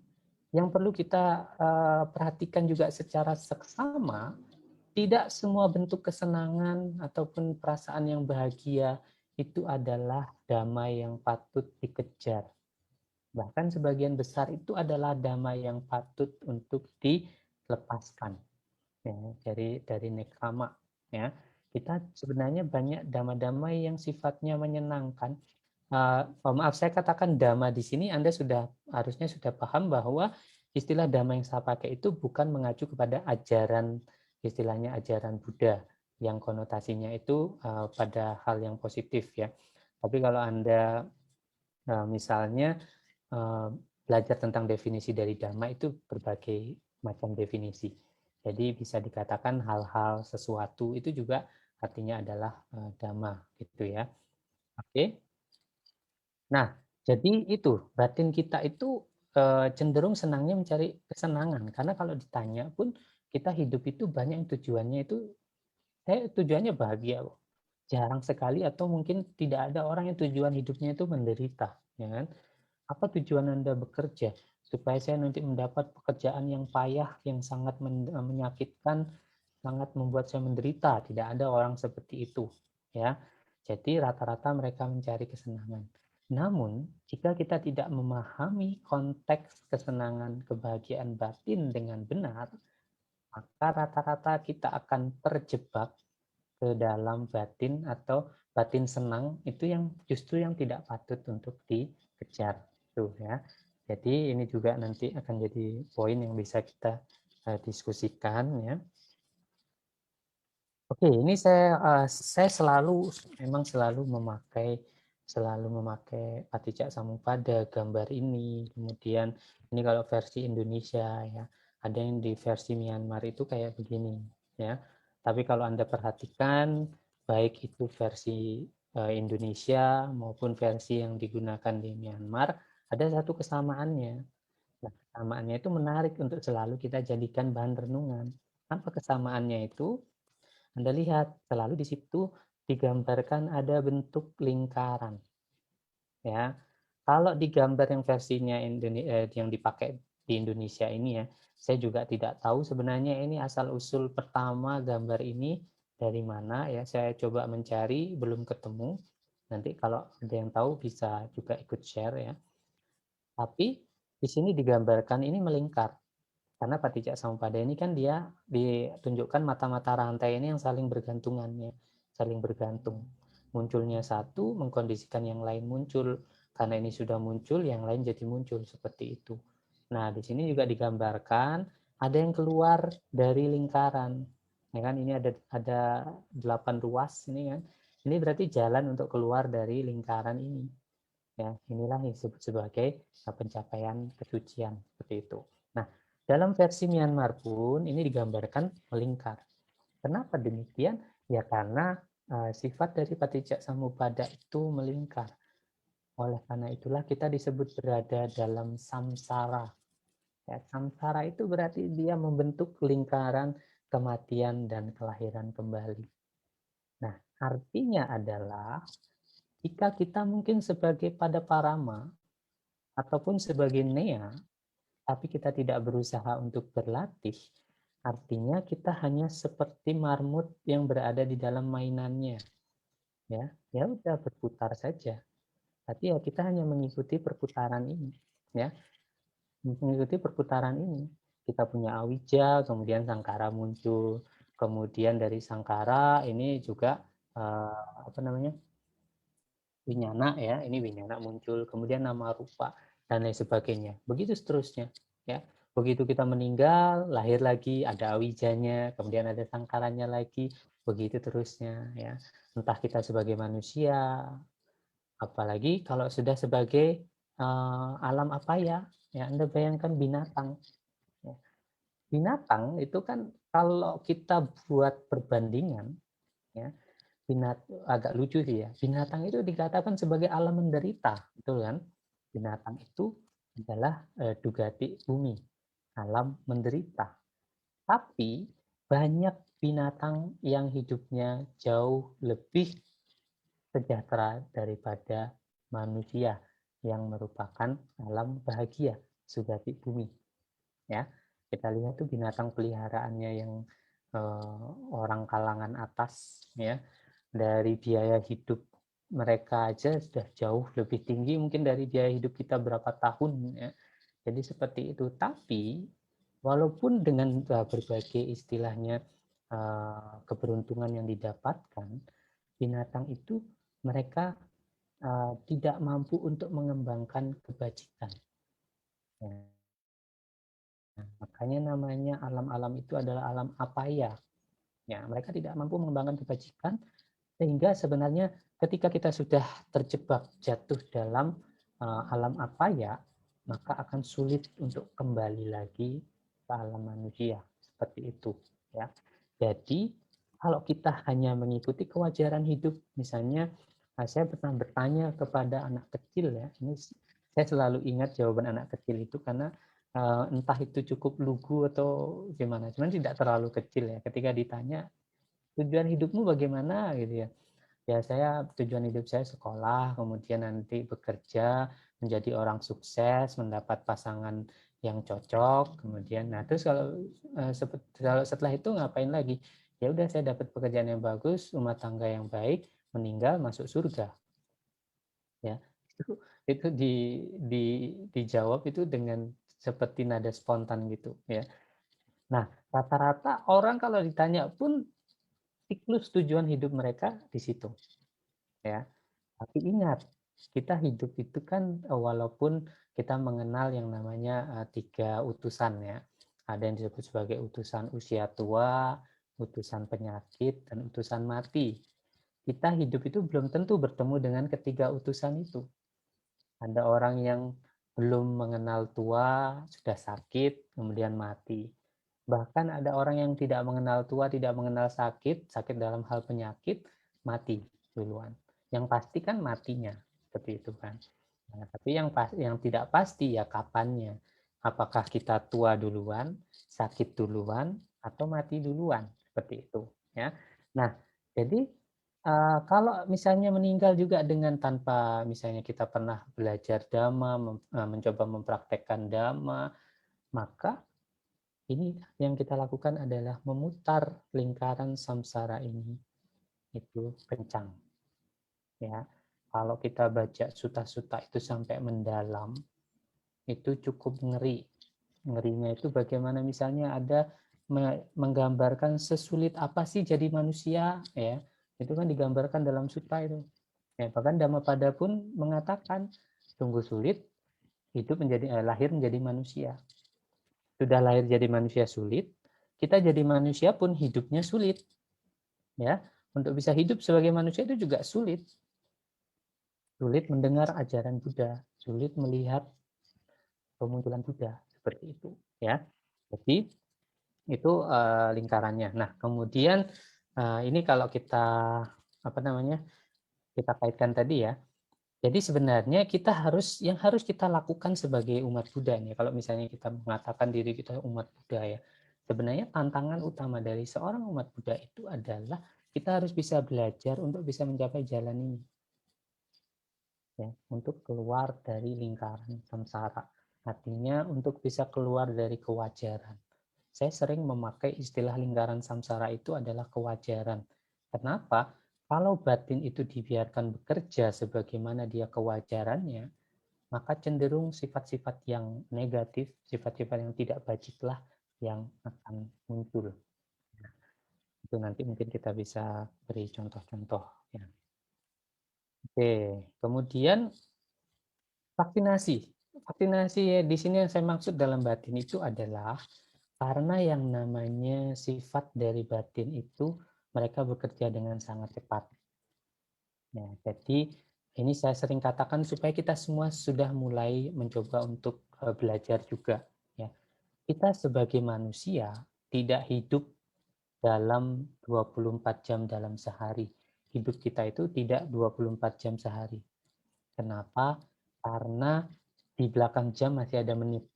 yang perlu kita perhatikan juga secara seksama, tidak semua bentuk kesenangan ataupun perasaan yang bahagia itu adalah damai yang patut dikejar. Bahkan sebagian besar itu adalah damai yang patut untuk dilepaskan ya, dari nekama ya. Kita sebenarnya banyak dhamma-dhamma yang sifatnya menyenangkan. Maaf saya katakan dhamma di sini Anda harusnya sudah paham bahwa istilah dhamma yang saya pakai itu bukan mengacu kepada ajaran istilahnya ajaran Buddha yang konotasinya itu pada hal yang positif ya. Tapi kalau Anda misalnya belajar tentang definisi dari dhamma itu berbagai macam definisi. Jadi bisa dikatakan hal-hal sesuatu itu juga artinya adalah dhamma gitu ya. Oke. Nah, jadi itu batin kita itu cenderung senangnya mencari kesenangan karena kalau ditanya pun kita hidup itu banyak yang tujuannya itu tujuannya bahagia loh. Jarang sekali atau mungkin tidak ada orang yang tujuan hidupnya itu menderita, ya kan? Apa tujuan Anda bekerja? Supaya saya nanti mendapat pekerjaan yang payah, yang sangat menyakitkan, sangat membuat saya menderita. Tidak ada orang seperti itu, ya. Jadi rata-rata mereka mencari kesenangan. Namun, jika kita tidak memahami konteks kesenangan kebahagiaan batin dengan benar, maka rata-rata kita akan terjebak ke dalam batin atau batin senang itu yang justru yang tidak patut untuk dikejar tuh ya. Jadi ini juga nanti akan jadi poin yang bisa kita diskusikan ya. Oke, ini saya memang selalu memakai Patijak Samuppada gambar ini. Kemudian ini kalau versi Indonesia ya. Ada yang di versi Myanmar itu kayak begini, ya. Tapi kalau Anda perhatikan, baik itu versi Indonesia maupun versi yang digunakan di Myanmar, ada satu kesamaannya. Nah, kesamaannya itu menarik untuk selalu kita jadikan bahan renungan. Apa kesamaannya itu? Anda lihat, selalu di situ digambarkan ada bentuk lingkaran. Ya, kalau di gambar yang versinya yang dipakai di Indonesia ini ya, saya juga tidak tahu sebenarnya ini asal-usul pertama gambar ini dari mana ya. Saya coba mencari, belum ketemu. Nanti kalau ada yang tahu bisa juga ikut share ya. Tapi di sini digambarkan ini melingkar. Karena Patijak Samuppada ini kan dia ditunjukkan mata-mata rantai ini yang saling bergantungannya, saling bergantung. Munculnya satu mengkondisikan yang lain muncul. Karena ini sudah muncul, yang lain jadi muncul seperti itu. Nah, di sini juga digambarkan ada yang keluar dari lingkaran. Ya kan, ini ada 8 ruas ini kan. Ini berarti jalan untuk keluar dari lingkaran ini. Ya, inilah yang disebut sebagai pencapaian kesucian seperti itu. Nah, dalam versi Myanmar pun ini digambarkan melingkar. Kenapa demikian? Ya karena sifat dari Patijak Samuppada itu melingkar. Oleh karena itulah kita disebut berada dalam samsara. Ya, samsara itu berarti dia membentuk lingkaran kematian dan kelahiran kembali. Nah, artinya adalah jika kita mungkin sebagai pada parama ataupun sebagai nea, tapi kita tidak berusaha untuk berlatih, artinya kita hanya seperti marmut yang berada di dalam mainannya. Ya udah berputar saja. Tapi ya kita hanya mengikuti perputaran ini, ya, mengikuti perputaran ini. Kita punya awija, kemudian sangkara muncul, kemudian dari sangkara ini juga apa namanya winyana ya, ini winyana muncul, kemudian nama rupa dan lain sebagainya. Begitu seterusnya, ya. Begitu kita meninggal, lahir lagi, ada awijanya, kemudian ada sangkaranya lagi, begitu terusnya, ya. Entah kita sebagai manusia, apalagi kalau sudah sebagai alam apa ya Anda bayangkan binatang. Ya. Binatang itu kan kalau kita buat perbandingan, ya, agak lucu sih ya. Binatang itu dikatakan sebagai alam menderita, betul kan? Binatang itu adalah dugati bumi, alam menderita. Tapi banyak binatang yang hidupnya jauh lebih sejahtera daripada manusia yang merupakan alam bahagia, sugati bumi. Ya, kita lihat tuh binatang peliharaannya yang orang kalangan atas, ya, dari biaya hidup mereka aja sudah jauh lebih tinggi mungkin dari biaya hidup kita berapa tahun ya. Jadi seperti itu. Tapi walaupun dengan berbagai istilahnya keberuntungan yang didapatkan, binatang itu mereka tidak mampu untuk mengembangkan kebajikan. Ya. Nah, makanya namanya alam-alam itu adalah alam apaya. Ya, mereka tidak mampu mengembangkan kebajikan sehingga sebenarnya ketika kita sudah terjebak jatuh dalam alam apaya, maka akan sulit untuk kembali lagi ke alam manusia seperti itu, ya. Jadi kalau kita hanya mengikuti kewajaran hidup, misalnya saya pernah bertanya kepada anak kecil ya, ini saya selalu ingat jawaban anak kecil itu karena entah itu cukup lugu atau gimana, cuman tidak terlalu kecil ya. Ketika ditanya tujuan hidupmu bagaimana gitu ya, ya saya tujuan hidup saya sekolah, kemudian nanti bekerja, menjadi orang sukses, mendapat pasangan yang cocok, kemudian nah terus kalau setelah itu ngapain lagi? Ya udah saya dapat pekerjaan yang bagus, rumah tangga yang baik, meninggal masuk surga. Ya, itu dijawab itu dengan seperti nada spontan gitu ya. Nah, rata-rata orang kalau ditanya pun siklus tujuan hidup mereka di situ ya. Tapi ingat, kita hidup itu kan walaupun kita mengenal yang namanya 3 utusan ya. Ada yang disebut sebagai utusan usia tua, utusan penyakit, dan utusan mati. Kita hidup itu belum tentu bertemu dengan ketiga utusan itu. Ada orang yang belum mengenal tua, sudah sakit, kemudian mati. Bahkan ada orang yang tidak mengenal tua, tidak mengenal sakit, sakit dalam hal penyakit, mati duluan. Yang pasti kan matinya, seperti itu kan. Nah, tapi yang tidak pasti ya kapannya. Apakah kita tua duluan, sakit duluan, atau mati duluan, seperti itu. Ya. Nah, jadi kalau misalnya meninggal juga dengan tanpa misalnya kita pernah belajar dhamma, mencoba mempraktekkan dhamma, maka ini yang kita lakukan adalah memutar lingkaran samsara ini itu kencang. Ya, kalau kita baca suta-suta itu sampai mendalam, itu cukup ngeri. Ngerinya itu bagaimana misalnya ada menggambarkan sesulit apa sih jadi manusia, ya itu kan digambarkan dalam suta itu. Ya, bahkan Dhammapada pun mengatakan sungguh sulit hidup menjadi lahir menjadi manusia. Sudah lahir jadi manusia sulit, kita jadi manusia pun hidupnya sulit. Ya, untuk bisa hidup sebagai manusia itu juga sulit. Sulit mendengar ajaran Buddha, sulit melihat kemunculan Buddha, seperti itu. Ya, jadi itu lingkarannya. Nah, kemudian ini kalau kita apa namanya kita kaitkan tadi ya. Jadi sebenarnya kita yang harus kita lakukan sebagai umat Buddha nih. Kalau misalnya kita mengatakan diri kita umat Buddha ya, sebenarnya tantangan utama dari seorang umat Buddha itu adalah kita harus bisa belajar untuk bisa mencapai jalan ini, ya, untuk keluar dari lingkaran samsara. Artinya untuk bisa keluar dari kewajaran. Saya sering memakai istilah lingkaran samsara itu adalah kewajaran. Kenapa? Kalau batin itu dibiarkan bekerja sebagaimana dia kewajarannya, maka cenderung sifat-sifat yang negatif, sifat-sifat yang tidak bajiklah yang akan muncul. Itu nanti mungkin kita bisa beri contoh-contoh. Ya. Oke, kemudian vaksinasi. Vaksinasi di sini yang saya maksud dalam batin itu adalah karena yang namanya sifat dari batin itu mereka bekerja dengan sangat cepat. Nah, jadi ini saya sering katakan supaya kita semua sudah mulai mencoba untuk belajar juga. Ya. Kita sebagai manusia tidak hidup dalam 24 jam dalam sehari. Hidup kita itu tidak 24 jam sehari. Kenapa? Karena di belakang jam masih ada menit.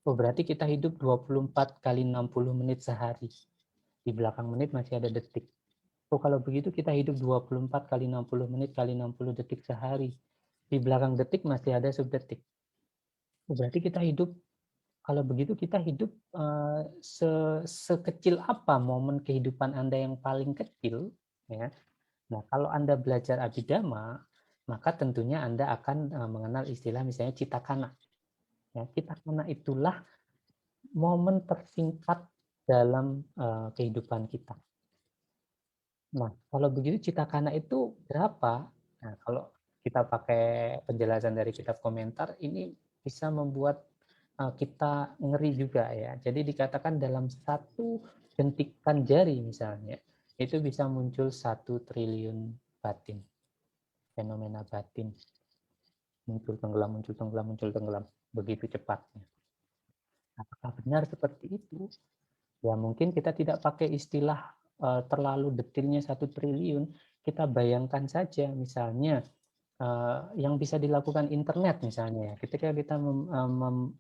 Oh, berarti kita hidup 24 kali 60 menit sehari. Di belakang menit masih ada detik. Oh, kalau begitu kita hidup 24 kali 60 menit kali 60 detik sehari. Di belakang detik masih ada subdetik. Oh, berarti kita hidup, kalau begitu kita hidup sekecil apa momen kehidupan Anda yang paling kecil. Ya. Nah, kalau Anda belajar Abhidhamma, maka tentunya Anda akan mengenal istilah misalnya citakana. Ya, citakana itulah momen tersingkat dalam kehidupan kita. Nah, kalau begitu citakana itu berapa? Nah, kalau kita pakai penjelasan dari kitab komentar, ini bisa membuat kita ngeri juga ya. Jadi dikatakan dalam satu jentikan jari misalnya, itu bisa muncul 1 triliun batin, fenomena batin. Muncul tenggelam, muncul tenggelam, muncul tenggelam. Begitu cepatnya. Apakah benar seperti itu? Ya mungkin kita tidak pakai istilah terlalu detailnya 1 triliun. Kita bayangkan saja misalnya yang bisa dilakukan internet misalnya. Ketika kita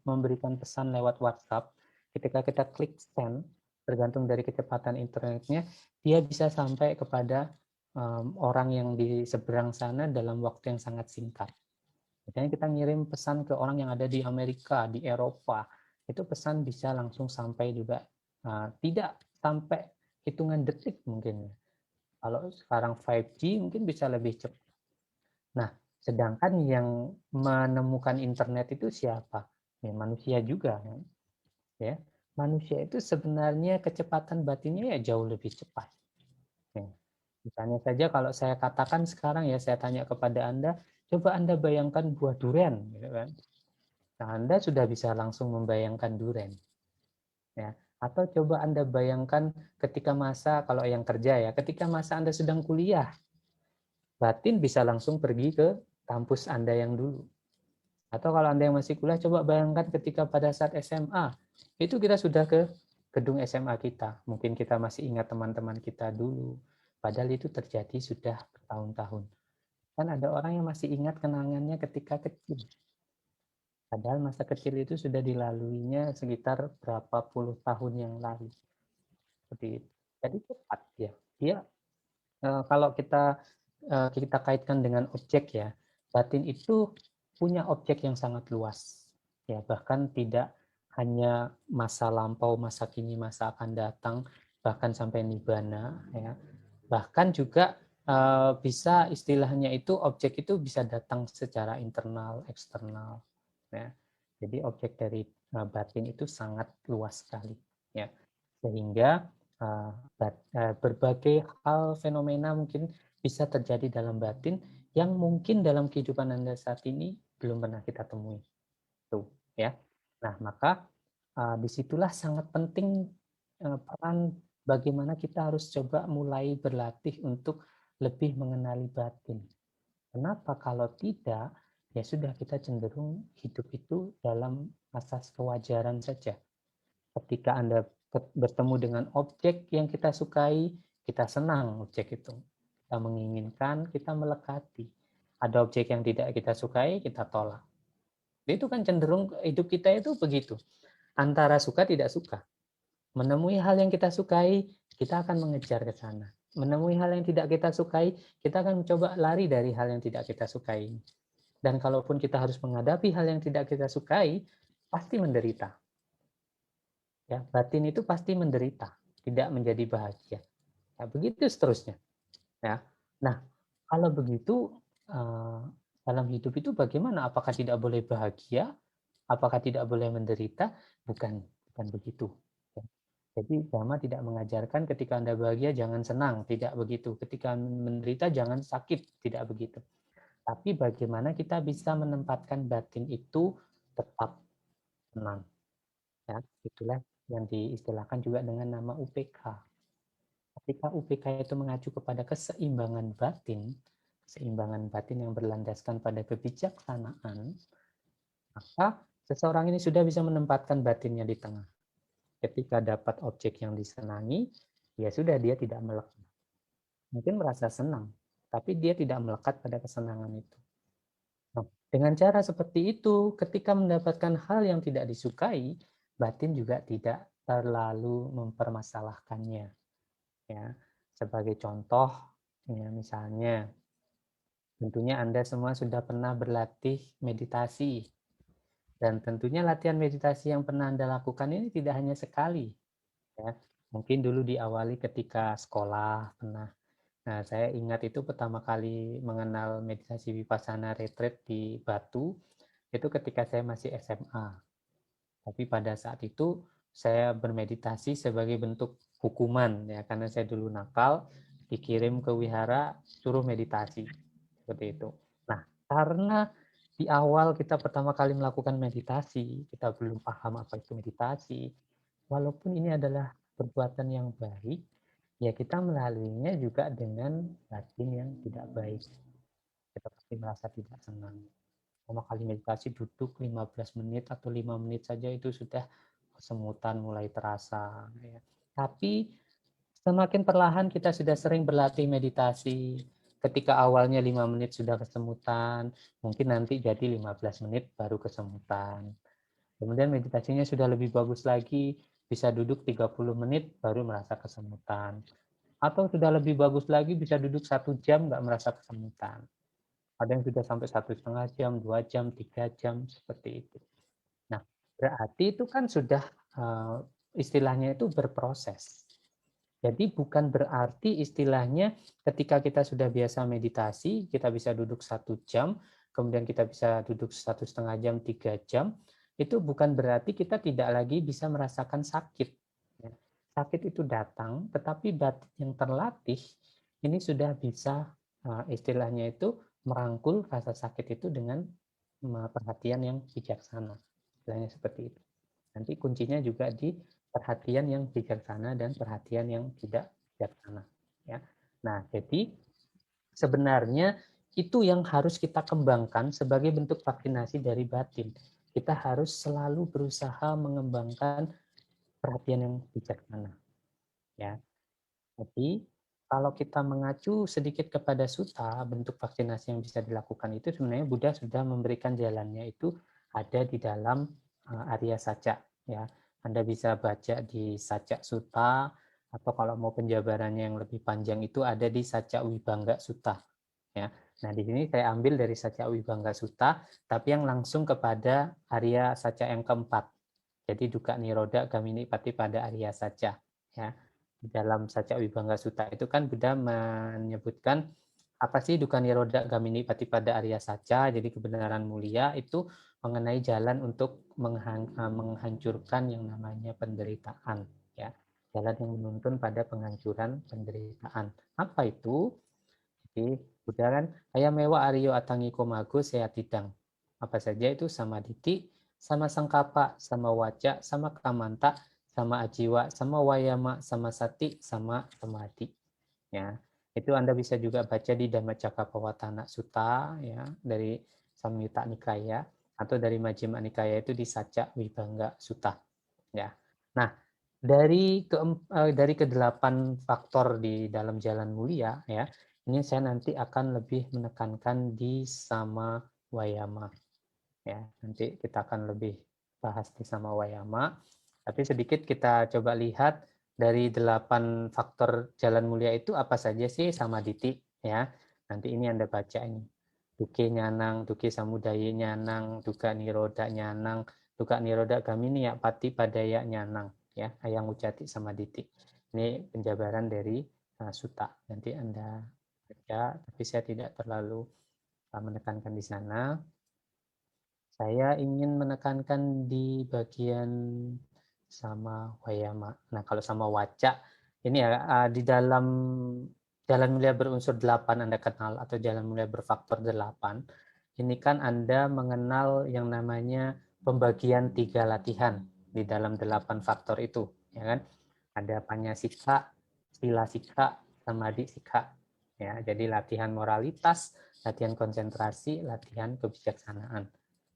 memberikan pesan lewat WhatsApp, ketika kita klik send, tergantung dari kecepatan internetnya, dia bisa sampai kepada orang yang di seberang sana dalam waktu yang sangat singkat. Misalnya kita ngirim pesan ke orang yang ada di Amerika, di Eropa, itu pesan bisa langsung sampai juga tidak sampai hitungan detik mungkin. Kalau sekarang 5G mungkin bisa lebih cepat. Nah, sedangkan yang menemukan internet itu siapa? Ya, manusia juga. Ya, manusia itu sebenarnya kecepatan batinnya ya jauh lebih cepat. Ya. Misalnya saja kalau saya katakan sekarang ya saya tanya kepada Anda, coba Anda bayangkan buah durian, gitu kan? Nah, Anda sudah bisa langsung membayangkan durian. Ya. Atau coba Anda bayangkan ketika masa, kalau yang kerja ya, ketika masa Anda sedang kuliah, batin bisa langsung pergi ke kampus Anda yang dulu. Atau kalau Anda yang masih kuliah, coba bayangkan ketika pada saat SMA, itu kita sudah ke gedung SMA kita. Mungkin kita masih ingat teman-teman kita dulu, padahal itu terjadi sudah bertahun-tahun. Kan ada orang yang masih ingat kenangannya ketika kecil. Padahal masa kecil itu sudah dilaluinya sekitar berapa puluh tahun yang lalu. Seperti itu. Jadi cepat ya. Dia kalau kita kaitkan dengan objek ya, batin itu punya objek yang sangat luas. Ya, bahkan tidak hanya masa lampau, masa kini, masa akan datang, bahkan sampai nibana ya. Bahkan juga bisa istilahnya itu objek itu bisa datang secara internal, eksternal ya. Jadi objek dari batin itu sangat luas sekali ya. Sehingga berbagai hal fenomena mungkin bisa terjadi dalam batin yang mungkin dalam kehidupan Anda saat ini belum pernah kita temui. Tuh, ya. Nah, maka disitulah sangat penting peran bagaimana kita harus coba mulai berlatih untuk lebih mengenali batin. Kenapa? Kalau tidak, ya sudah kita cenderung hidup itu dalam asas kewajaran saja. Ketika Anda bertemu dengan objek yang kita sukai, kita senang objek itu. Kita menginginkan, kita melekati. Ada objek yang tidak kita sukai, kita tolak. Itu kan cenderung hidup kita itu begitu. Antara suka tidak suka. Menemui hal yang kita sukai, kita akan mengejar ke sana. Menemui hal yang tidak kita sukai, kita akan mencoba lari dari hal yang tidak kita sukai. Dan kalaupun kita harus menghadapi hal yang tidak kita sukai, pasti menderita. Ya, batin itu pasti menderita, tidak menjadi bahagia. Ya, begitu seterusnya. Ya. Nah, kalau begitu dalam hidup itu bagaimana? Apakah tidak boleh bahagia? Apakah tidak boleh menderita? Bukan, bukan begitu. Ya. Jadi Dhamma tidak mengajarkan ketika Anda bahagia jangan senang, tidak begitu. Ketika menderita jangan sakit, tidak begitu. Tapi bagaimana kita bisa menempatkan batin itu tetap tenang. Ya, itulah yang diistilahkan juga dengan nama UPK. Ketika UPK itu mengacu kepada keseimbangan batin yang berlandaskan pada kebijaksanaan, maka seseorang ini sudah bisa menempatkan batinnya di tengah. Ketika dapat objek yang disenangi, ya sudah dia tidak melekat. Mungkin merasa senang, tapi dia tidak melekat pada kesenangan itu. Nah, dengan cara seperti itu, ketika mendapatkan hal yang tidak disukai, batin juga tidak terlalu mempermasalahkannya. Ya, sebagai contoh, ya, misalnya, tentunya Anda semua sudah pernah berlatih meditasi, dan tentunya latihan meditasi yang pernah Anda lakukan ini tidak hanya sekali. Ya, mungkin dulu diawali ketika sekolah pernah. Nah, saya ingat itu pertama kali mengenal meditasi vipassana retreat di Batu, itu ketika saya masih SMA. Tapi pada saat itu saya bermeditasi sebagai bentuk hukuman ya karena saya dulu nakal, dikirim ke wihara suruh meditasi seperti itu. Nah, karena di awal kita pertama kali melakukan meditasi, kita belum paham apa itu meditasi. Walaupun ini adalah perbuatan yang baik, ya kita melaluinya juga dengan batin yang tidak baik. Kita pasti merasa tidak senang. Pertama kali meditasi duduk 15 menit atau 5 menit saja itu sudah kesemutan mulai terasa. Ya. Tapi semakin perlahan kita sudah sering berlatih meditasi. Ketika awalnya 5 menit sudah kesemutan, mungkin nanti jadi 15 menit baru kesemutan. Kemudian meditasinya sudah lebih bagus lagi, bisa duduk 30 menit baru merasa kesemutan. Atau sudah lebih bagus lagi bisa duduk 1 jam nggak merasa kesemutan. Ada yang sudah sampai 1,5 jam, 2 jam, 3 jam, seperti itu. Nah, berarti itu kan sudah istilahnya itu berproses. Jadi bukan berarti istilahnya ketika kita sudah biasa meditasi, kita bisa duduk 1 jam, kemudian kita bisa duduk 1,5 jam, 3 jam, itu bukan berarti kita tidak lagi bisa merasakan sakit. Sakit itu datang, tetapi batin yang terlatih ini sudah bisa istilahnya itu merangkul rasa sakit itu dengan perhatian yang bijaksana. Istilahnya seperti itu. Nanti kuncinya juga di perhatian yang bijaksana dan perhatian yang tidak bijaksana. Ya. Nah, jadi sebenarnya itu yang harus kita kembangkan sebagai bentuk vaksinasi dari batin. Kita harus selalu berusaha mengembangkan perhatian yang bijaksana. Ya, jadi kalau kita mengacu sedikit kepada sutta, bentuk vaksinasi yang bisa dilakukan itu sebenarnya Buddha sudah memberikan jalannya, itu ada di dalam Arya Saca. Ya, Anda bisa baca di Saca Sutta, atau kalau mau penjabarannya yang lebih panjang itu ada di Saca Wibangga Sutta. Ya, nah di sini saya ambil dari Saca Wibangga Sutta, tapi yang langsung kepada Arya Saca yang keempat. Jadi dukkha nirodha gamini pati pada Arya Saca. Ya, di dalam Saca Wibangga Sutta itu kan Buddha menyebutkan apa sih dukkha nirodha gamini pati pada Arya Saca. Jadi kebenaran mulia itu mengenai jalan untuk menghancurkan yang namanya penderitaan. Ya, jalan yang menuntun pada penghancuran penderitaan. Apa itu? Jadi Buddha kan ayamewa aryo atangi komago seatidang. Apa saja itu? Sama diti, sama sangkapa, sama waca, sama kamanta, sama ajiwa, sama wayama, sama sati, sama samadhi. Ya, itu Anda bisa juga baca di Dhammacakkappavattana Sutta, ya, dari Samyutta Nikaya, atau dari Majjhima Nikaya itu di Saca Wibangga Sutta. Ya. Nah, dari kedelapan faktor di dalam jalan mulia, ya, ini saya nanti akan lebih menekankan di sama wayama. Ya, nanti kita akan lebih bahas di sama wayama. Tapi sedikit kita coba lihat dari 8 faktor jalan mulia itu apa saja sih sama diti, ya. Nanti ini Anda baca ini. Duke nyanang, duke samudaya nyanang, dukkha nirodha nyanang, dukkha nirodha gamini ya pati padaya nyanang, ya. Ayang ucati sama diti. Ini penjabaran dari Sutta. Nanti Anda baca, tapi saya tidak terlalu menekankan di sana. Saya ingin menekankan di bagian sama wayama. Nah, kalau sama waca, ini ya di dalam jalan mulia berunsur 8 Anda kenal, atau jalan mulia berfaktor 8. Ini kan Anda mengenal yang namanya pembagian 3 latihan di dalam 8 faktor itu, ya kan? Ada panyasika, silasika, samadhi sika. Ya, jadi latihan moralitas, latihan konsentrasi, latihan kebijaksanaan.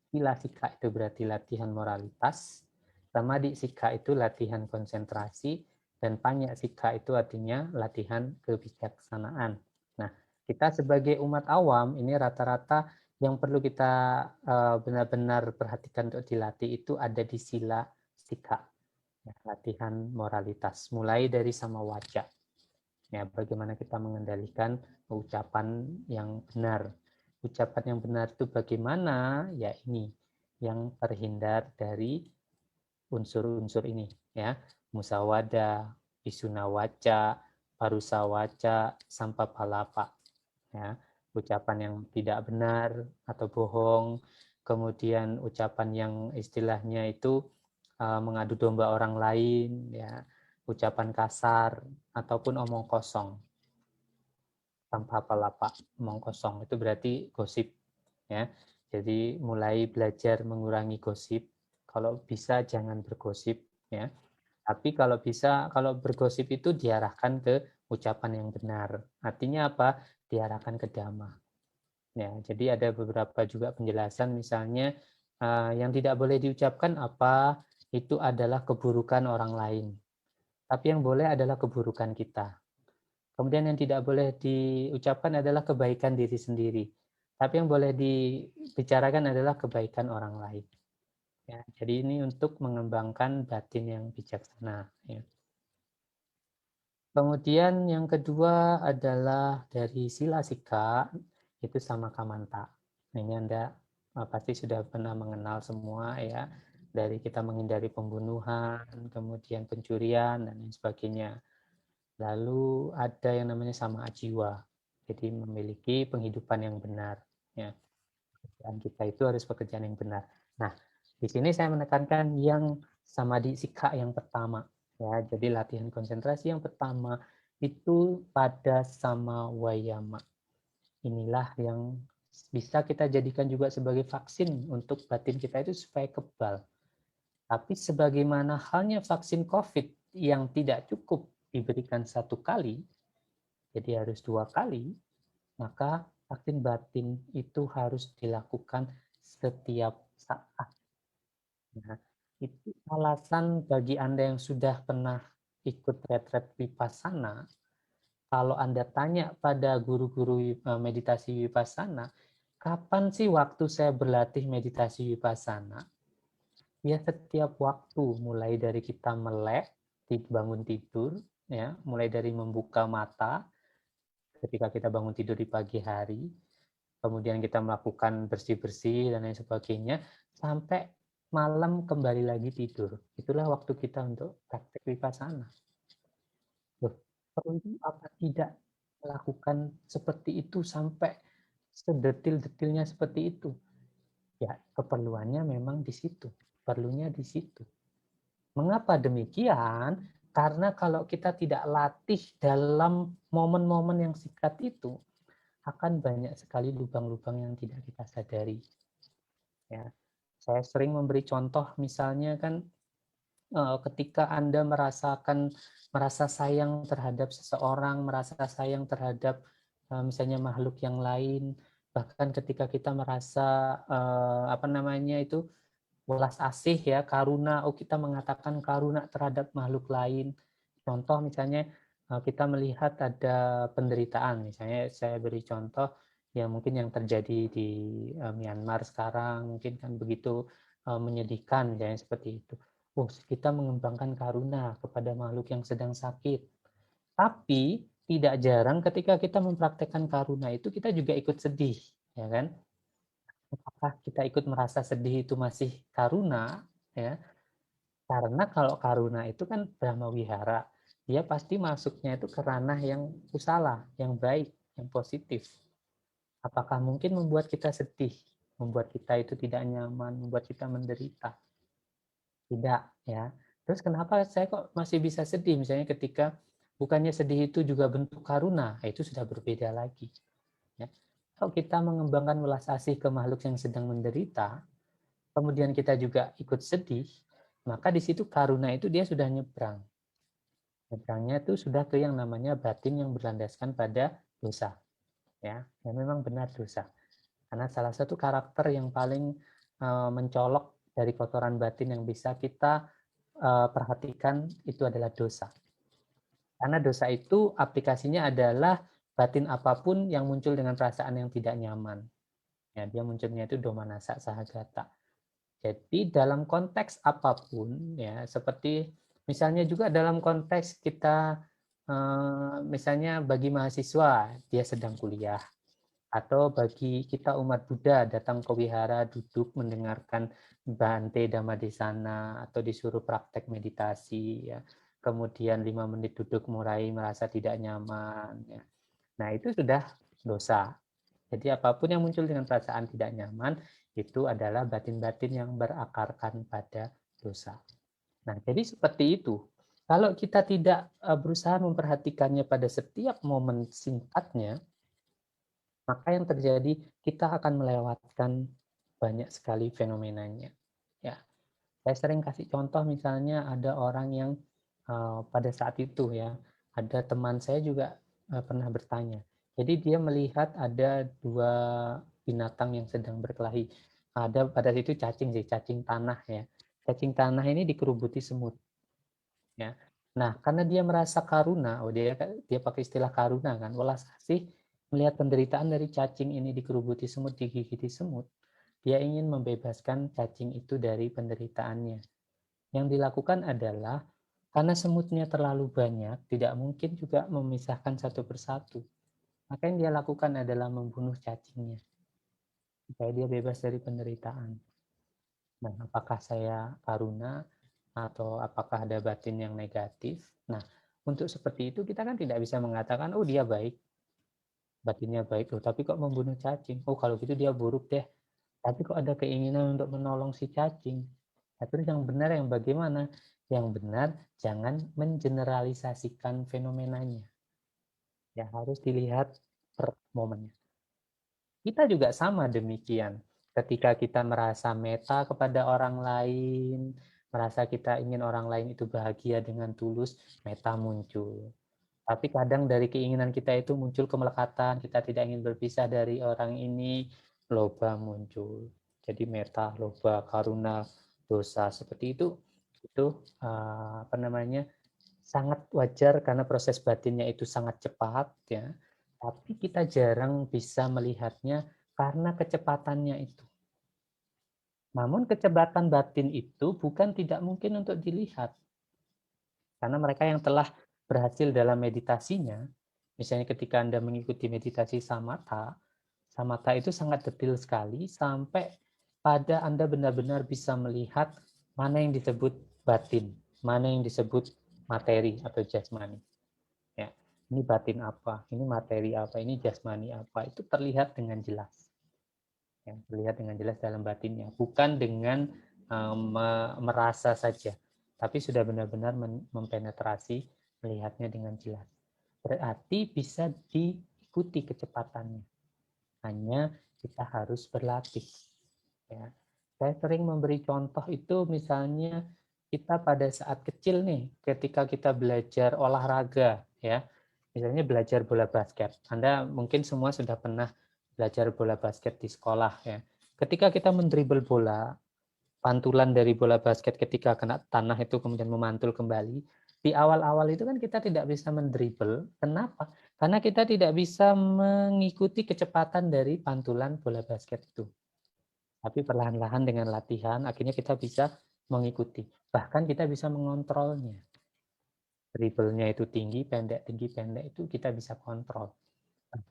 Sila sika itu berarti latihan moralitas, samadhi sika itu latihan konsentrasi, dan panya sika itu artinya latihan kebijaksanaan. Nah, kita sebagai umat awam ini rata-rata yang perlu kita benar-benar perhatikan untuk dilatih itu ada di sila sika, ya, latihan moralitas, mulai dari sama waca. Ya, bagaimana kita mengendalikan ucapan yang benar. Ucapan yang benar itu bagaimana? Ya ini, yang terhindar dari unsur-unsur ini. Ya, musawada, pisuna waca, parusa waca, sampapalapa. Ya, ucapan yang tidak benar atau bohong, kemudian ucapan yang istilahnya itu mengadu domba orang lain, ya, ucapan kasar, ataupun omong kosong. Tanpa palapa, omong kosong, itu berarti gosip. Ya. Jadi mulai belajar mengurangi gosip. Kalau bisa jangan bergosip. Ya. Tapi kalau bisa, kalau bergosip itu diarahkan ke ucapan yang benar. Artinya apa? Diarahkan ke dhamma. Ya, jadi ada beberapa juga penjelasan, misalnya yang tidak boleh diucapkan apa, itu adalah keburukan orang lain. Tapi yang boleh adalah keburukan kita. Kemudian yang tidak boleh diucapkan adalah kebaikan diri sendiri. Tapi yang boleh dibicarakan adalah kebaikan orang lain. Ya, jadi ini untuk mengembangkan batin yang bijaksana. Ya. Kemudian yang kedua adalah dari sila sika, itu sama kamanta. Ini Anda pasti sudah pernah mengenal semua, ya. Dari kita menghindari pembunuhan, kemudian pencurian, dan lain sebagainya. Lalu ada yang namanya sama ajiwa, jadi memiliki penghidupan yang benar. Ya. Pekerjaan kita itu harus pekerjaan yang benar. Nah, di sini saya menekankan yang samadhi sika yang pertama. Ya, jadi latihan konsentrasi yang pertama itu pada sama wayama. Inilah yang bisa kita jadikan juga sebagai vaksin untuk batin kita itu supaya kebal. Tapi sebagaimana halnya vaksin COVID yang tidak cukup diberikan 1 kali, jadi harus 2 kali, maka vaksin batin itu harus dilakukan setiap saat. Nah, itu alasan bagi Anda yang sudah pernah ikut retret Vipassana, kalau Anda tanya pada guru-guru meditasi Vipassana, kapan sih waktu saya berlatih meditasi Vipassana? Ya setiap waktu, mulai dari kita melek, bangun tidur, ya, mulai dari membuka mata ketika kita bangun tidur di pagi hari, kemudian kita melakukan bersih-bersih dan lain sebagainya, sampai malam kembali lagi tidur. Itulah waktu kita untuk praktek Vipassana. Loh, perlu apa tidak melakukan seperti itu sampai sedetil-detilnya seperti itu? Ya, keperluannya memang di situ. Perlunya di situ. Mengapa demikian? Karena kalau kita tidak latih dalam momen-momen yang singkat itu, akan banyak sekali lubang-lubang yang tidak kita sadari. Ya, saya sering memberi contoh, misalnya kan ketika Anda merasa sayang terhadap seseorang, merasa sayang terhadap misalnya makhluk yang lain, bahkan ketika kita merasa apa namanya itu welas asih ya, karuna, kita mengatakan karuna terhadap makhluk lain. Contoh misalnya kita melihat ada penderitaan, misalnya saya beri contoh ya mungkin yang terjadi di Myanmar sekarang, mungkin kan begitu menyedihkan misalnya seperti itu. Kita mengembangkan karuna kepada makhluk yang sedang sakit. Tapi tidak jarang ketika kita mempraktekkan karuna itu kita juga ikut sedih, ya kan? Apakah kita ikut merasa sedih itu masih karuna, ya? Karena kalau karuna itu kan Brahma Wihara, dia pasti masuknya itu ke ranah yang kusala, yang baik, yang positif. Apakah mungkin membuat kita sedih, membuat kita itu tidak nyaman, membuat kita menderita? Tidak, ya. Terus kenapa saya kok masih bisa sedih? Misalnya ketika bukannya sedih itu juga bentuk karuna, itu sudah berbeda lagi. Ya. Kalau kita mengembangkan welas asih ke makhluk yang sedang menderita, kemudian kita juga ikut sedih, maka di situ karuna itu dia sudah nyebrang. Nyebrangnya itu sudah ke yang namanya batin yang berlandaskan pada dosa. Ya, yang memang benar dosa. Karena salah satu karakter yang paling mencolok dari kotoran batin yang bisa kita perhatikan itu adalah dosa. Karena dosa itu aplikasinya adalah batin apapun yang muncul dengan perasaan yang tidak nyaman. Ya, dia munculnya itu domanasa sahagata. Jadi dalam konteks apapun, ya seperti misalnya juga dalam konteks kita, misalnya bagi mahasiswa dia sedang kuliah, atau bagi kita umat Buddha datang ke wihara, duduk mendengarkan Bhante Dhammadesana, atau disuruh praktek meditasi, ya. Kemudian 5 menit duduk mulai merasa tidak nyaman. Ya. Nah itu sudah dosa. Jadi apapun yang muncul dengan perasaan tidak nyaman, itu adalah batin-batin yang berakarkan pada dosa. Nah jadi seperti itu. Kalau kita tidak berusaha memperhatikannya pada setiap momen singkatnya, maka yang terjadi kita akan melewatkan banyak sekali fenomenanya. Ya, saya sering kasih contoh misalnya ada orang yang pada saat itu ya, ada teman saya juga pernah bertanya. Jadi dia melihat ada dua binatang yang sedang berkelahi. Ada pada situ cacing sih, cacing tanah ya. Cacing tanah ini dikerubuti semut. Ya. Nah, karena dia merasa karuna, dia pakai istilah karuna kan, welas asih melihat penderitaan dari cacing ini dikerubuti semut, digigiti semut, dia ingin membebaskan cacing itu dari penderitaannya. Yang dilakukan adalah karena semutnya terlalu banyak, tidak mungkin juga memisahkan satu persatu. Maka yang dia lakukan adalah membunuh cacingnya supaya dia bebas dari penderitaan. Nah, apakah saya karuna atau apakah ada batin yang negatif? Nah, untuk seperti itu kita kan tidak bisa mengatakan, oh dia baik, batinnya baik loh, tapi kok membunuh cacing? Oh kalau gitu dia buruk deh. Tapi kok ada keinginan untuk menolong si cacing? Nah, terus yang benar yang bagaimana? Yang benar jangan mengeneralisasikan fenomenanya. Ya harus dilihat per momennya. Kita juga sama demikian. Ketika kita merasa meta kepada orang lain, merasa kita ingin orang lain itu bahagia dengan tulus, meta muncul. Tapi kadang dari keinginan kita itu muncul kemelekatan, kita tidak ingin berpisah dari orang ini, loba muncul. Jadi meta, loba, karuna, dosa seperti itu apa namanya, sangat wajar karena proses batinnya itu sangat cepat ya. Tapi kita jarang bisa melihatnya karena kecepatannya itu. Namun kecepatan batin itu bukan tidak mungkin untuk dilihat. Karena mereka yang telah berhasil dalam meditasinya, misalnya ketika Anda mengikuti meditasi samatha, samatha itu sangat detail sekali sampai pada Anda benar-benar bisa melihat mana yang disebut batin, mana yang disebut materi atau jasmani. Ya, ini batin apa, ini materi apa, ini jasmani apa, itu terlihat dengan jelas. Ya, terlihat dengan jelas dalam batinnya, bukan dengan merasa saja, tapi sudah benar-benar mempenetrasi, melihatnya dengan jelas. Berarti bisa diikuti kecepatannya. Hanya kita harus berlatih. Ya. Saya sering memberi contoh itu misalnya kita pada saat kecil nih, ketika kita belajar olahraga, ya, misalnya belajar bola basket. Anda mungkin semua sudah pernah belajar bola basket di sekolah, ya. Ketika kita mendribel bola, pantulan dari bola basket ketika kena tanah itu kemudian memantul kembali, di awal-awal itu kan kita tidak bisa mendribel. Kenapa? Karena kita tidak bisa mengikuti kecepatan dari pantulan bola basket itu. Tapi perlahan-lahan dengan latihan, akhirnya kita bisa mengikuti. Bahkan kita bisa mengontrolnya. Dribblenya itu tinggi, pendek itu kita bisa kontrol.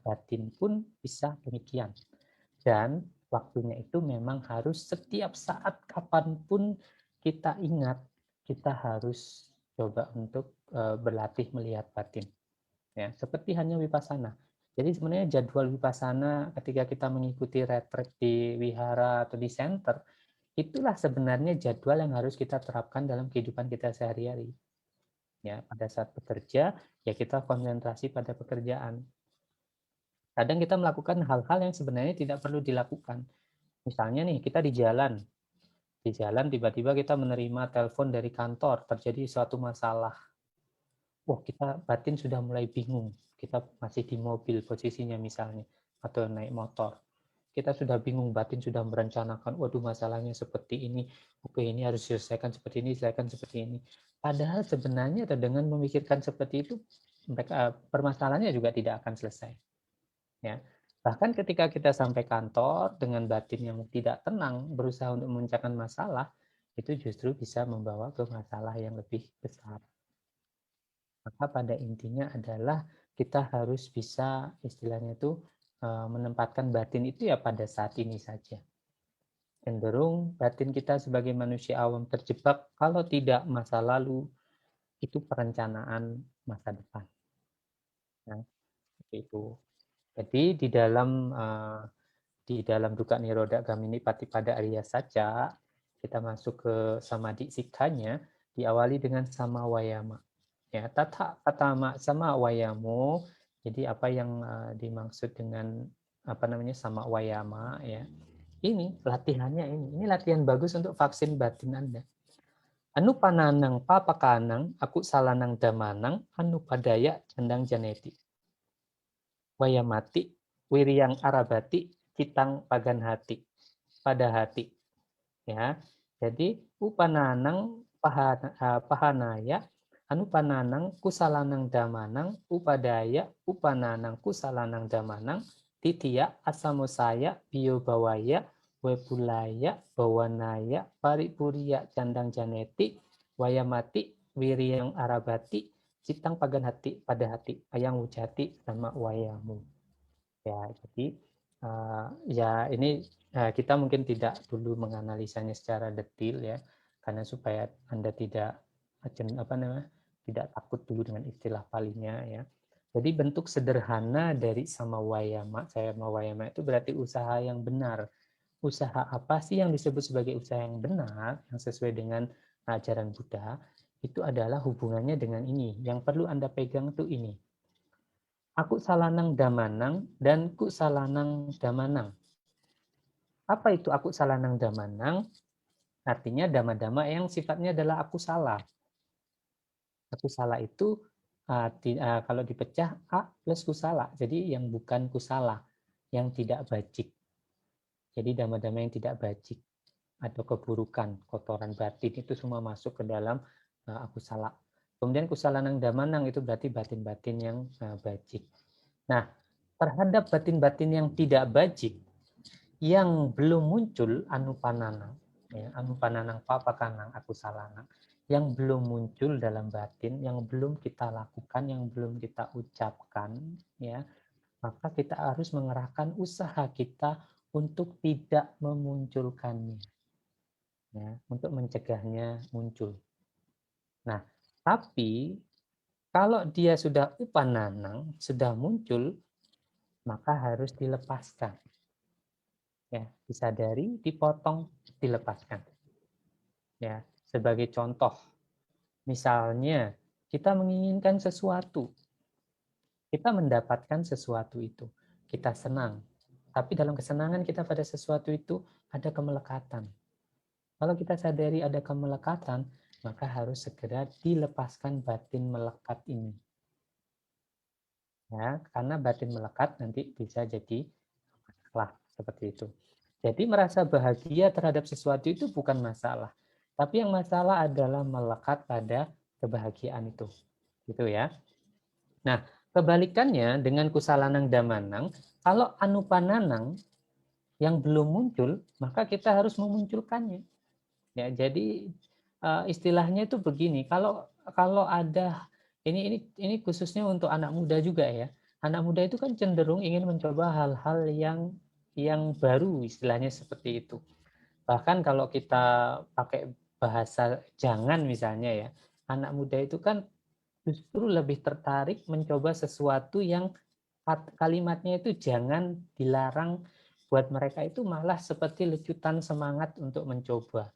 Batin pun bisa demikian. Dan waktunya itu memang harus setiap saat, kapanpun kita ingat, kita harus coba untuk berlatih melihat batin. Ya, seperti hanya vipassana. Jadi sebenarnya jadwal vipassana ketika kita mengikuti retreat di wihara atau di center, itulah sebenarnya jadwal yang harus kita terapkan dalam kehidupan kita sehari-hari. Ya, pada saat bekerja, ya kita konsentrasi pada pekerjaan. Kadang kita melakukan hal-hal yang sebenarnya tidak perlu dilakukan. Misalnya nih, kita di jalan. Di jalan tiba-tiba kita menerima telepon dari kantor, terjadi suatu masalah. Wah, kita batin sudah mulai bingung. Kita masih di mobil posisinya misalnya, atau naik motor. Kita sudah bingung, batin sudah merencanakan, waduh masalahnya seperti ini, oke ini harus diselesaikan seperti ini, selesaikan seperti ini. Padahal sebenarnya dengan memikirkan seperti itu, mereka permasalahannya juga tidak akan selesai. Ya. Bahkan ketika kita sampai kantor dengan batin yang tidak tenang, berusaha untuk memecahkan masalah, itu justru bisa membawa ke masalah yang lebih besar. Maka pada intinya adalah kita harus bisa istilahnya itu menempatkan batin itu ya pada saat ini saja. Cenderung batin kita sebagai manusia awam terjebak kalau tidak masa lalu, itu perencanaan masa depan. Nah, seperti itu. Jadi di dalam dukkha nirodha gamini patipada arya saja, kita masuk ke samadhi sikhanya diawali dengan sama wayama. Ya, tata katama sama wayamu. Jadi apa yang dimaksud dengan apa namanya sama wayama ya. Ini latihannya ini. Ini latihan bagus untuk vaksin batin Anda. Anu pananang papakanang aku salanang damanang anu padaya candang janeti. Wayamati wiriyang arabati citang pagan hati pada hati. Ya. Jadi upananang pahanaya anu pananang kusalanang damanang upadaya upananang kusalanang damanang titiya asamusaya biobawaya webulaya bawanaya paripuriya candang janeti wayamati wiriyang arabati citang pagan hati pada hati ayang wujati sama wayamu. Ya, jadi ya ini kita mungkin tidak dulu menganalisanya secara detail ya, karena supaya Anda tidak tidak takut dulu dengan istilah palingnya ya. Jadi bentuk sederhana dari samawayama, samawayama itu berarti usaha yang benar. Usaha apa sih yang disebut sebagai usaha yang benar, yang sesuai dengan ajaran Buddha? Itu adalah hubungannya dengan ini. Yang perlu Anda pegang itu ini. Aku salanang damanang dan ku salanang damanang. Apa itu aku salanang damanang? Artinya dama-dama yang sifatnya adalah aku salah. Aku salah itu kalau dipecah A plus kusala, jadi yang bukan kusala, yang tidak bajik. Jadi dhamma-dhamma yang tidak bajik atau keburukan, kotoran batin itu semua masuk ke dalam akusala. Kemudian kusalanang dhamanang itu berarti batin-batin yang bajik. Nah, terhadap batin-batin yang tidak bajik, yang belum muncul anupananang, ya, anupananang papakanang akusalanang, yang belum muncul dalam batin, yang belum kita lakukan, yang belum kita ucapkan, ya, maka kita harus mengerahkan usaha kita untuk tidak memunculkannya, ya, untuk mencegahnya muncul. Nah, tapi kalau dia sudah upananang, sudah muncul, maka harus dilepaskan. Ya, disadari, dipotong, dilepaskan. Ya, sebagai contoh, misalnya kita menginginkan sesuatu, kita mendapatkan sesuatu itu, kita senang, tapi dalam kesenangan kita pada sesuatu itu ada kemelekatan. Kalau kita sadari ada kemelekatan, maka harus segera dilepaskan batin melekat ini. Ya, karena batin melekat nanti bisa jadi masalah seperti itu. Jadi merasa bahagia terhadap sesuatu itu bukan masalah, tapi yang masalah adalah melekat pada kebahagiaan itu. Gitu ya. Nah, kebalikannya dengan kusalanang damanang, kalau anupananang yang belum muncul, maka kita harus memunculkannya. Ya, jadi istilahnya itu begini, kalau ada ini khususnya untuk anak muda juga ya. Anak muda itu kan cenderung ingin mencoba hal-hal yang baru, istilahnya seperti itu. Bahkan kalau kita pakai bahasa jangan misalnya ya, anak muda itu kan justru lebih tertarik mencoba sesuatu yang kalimatnya itu jangan, dilarang, buat mereka itu malah seperti lecutan semangat untuk mencoba.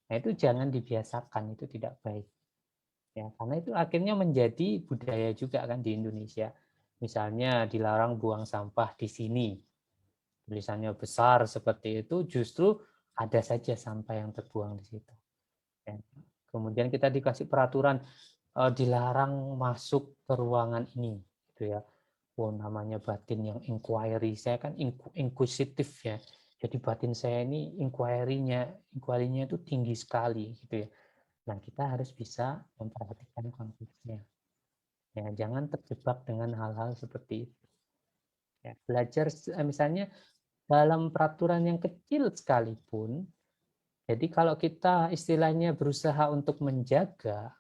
Nah, itu jangan dibiasakan, itu tidak baik. Ya, karena itu akhirnya menjadi budaya juga kan di Indonesia. Misalnya dilarang buang sampah di sini. Tulisannya besar seperti itu, justru ada saja sampah yang terbuang di situ. Ya. Kemudian kita dikasih peraturan dilarang masuk ke ruangan ini, gitu ya. Oh, namanya batin yang inquiry. Saya kan inquisitif ya. Jadi batin saya ini inquiry-nya itu tinggi sekali, gitu ya. Nah, kita harus bisa memperhatikan konteksnya. Ya, jangan terjebak dengan hal-hal seperti itu. Ya, belajar misalnya dalam peraturan yang kecil sekalipun, jadi kalau kita istilahnya berusaha untuk menjaga,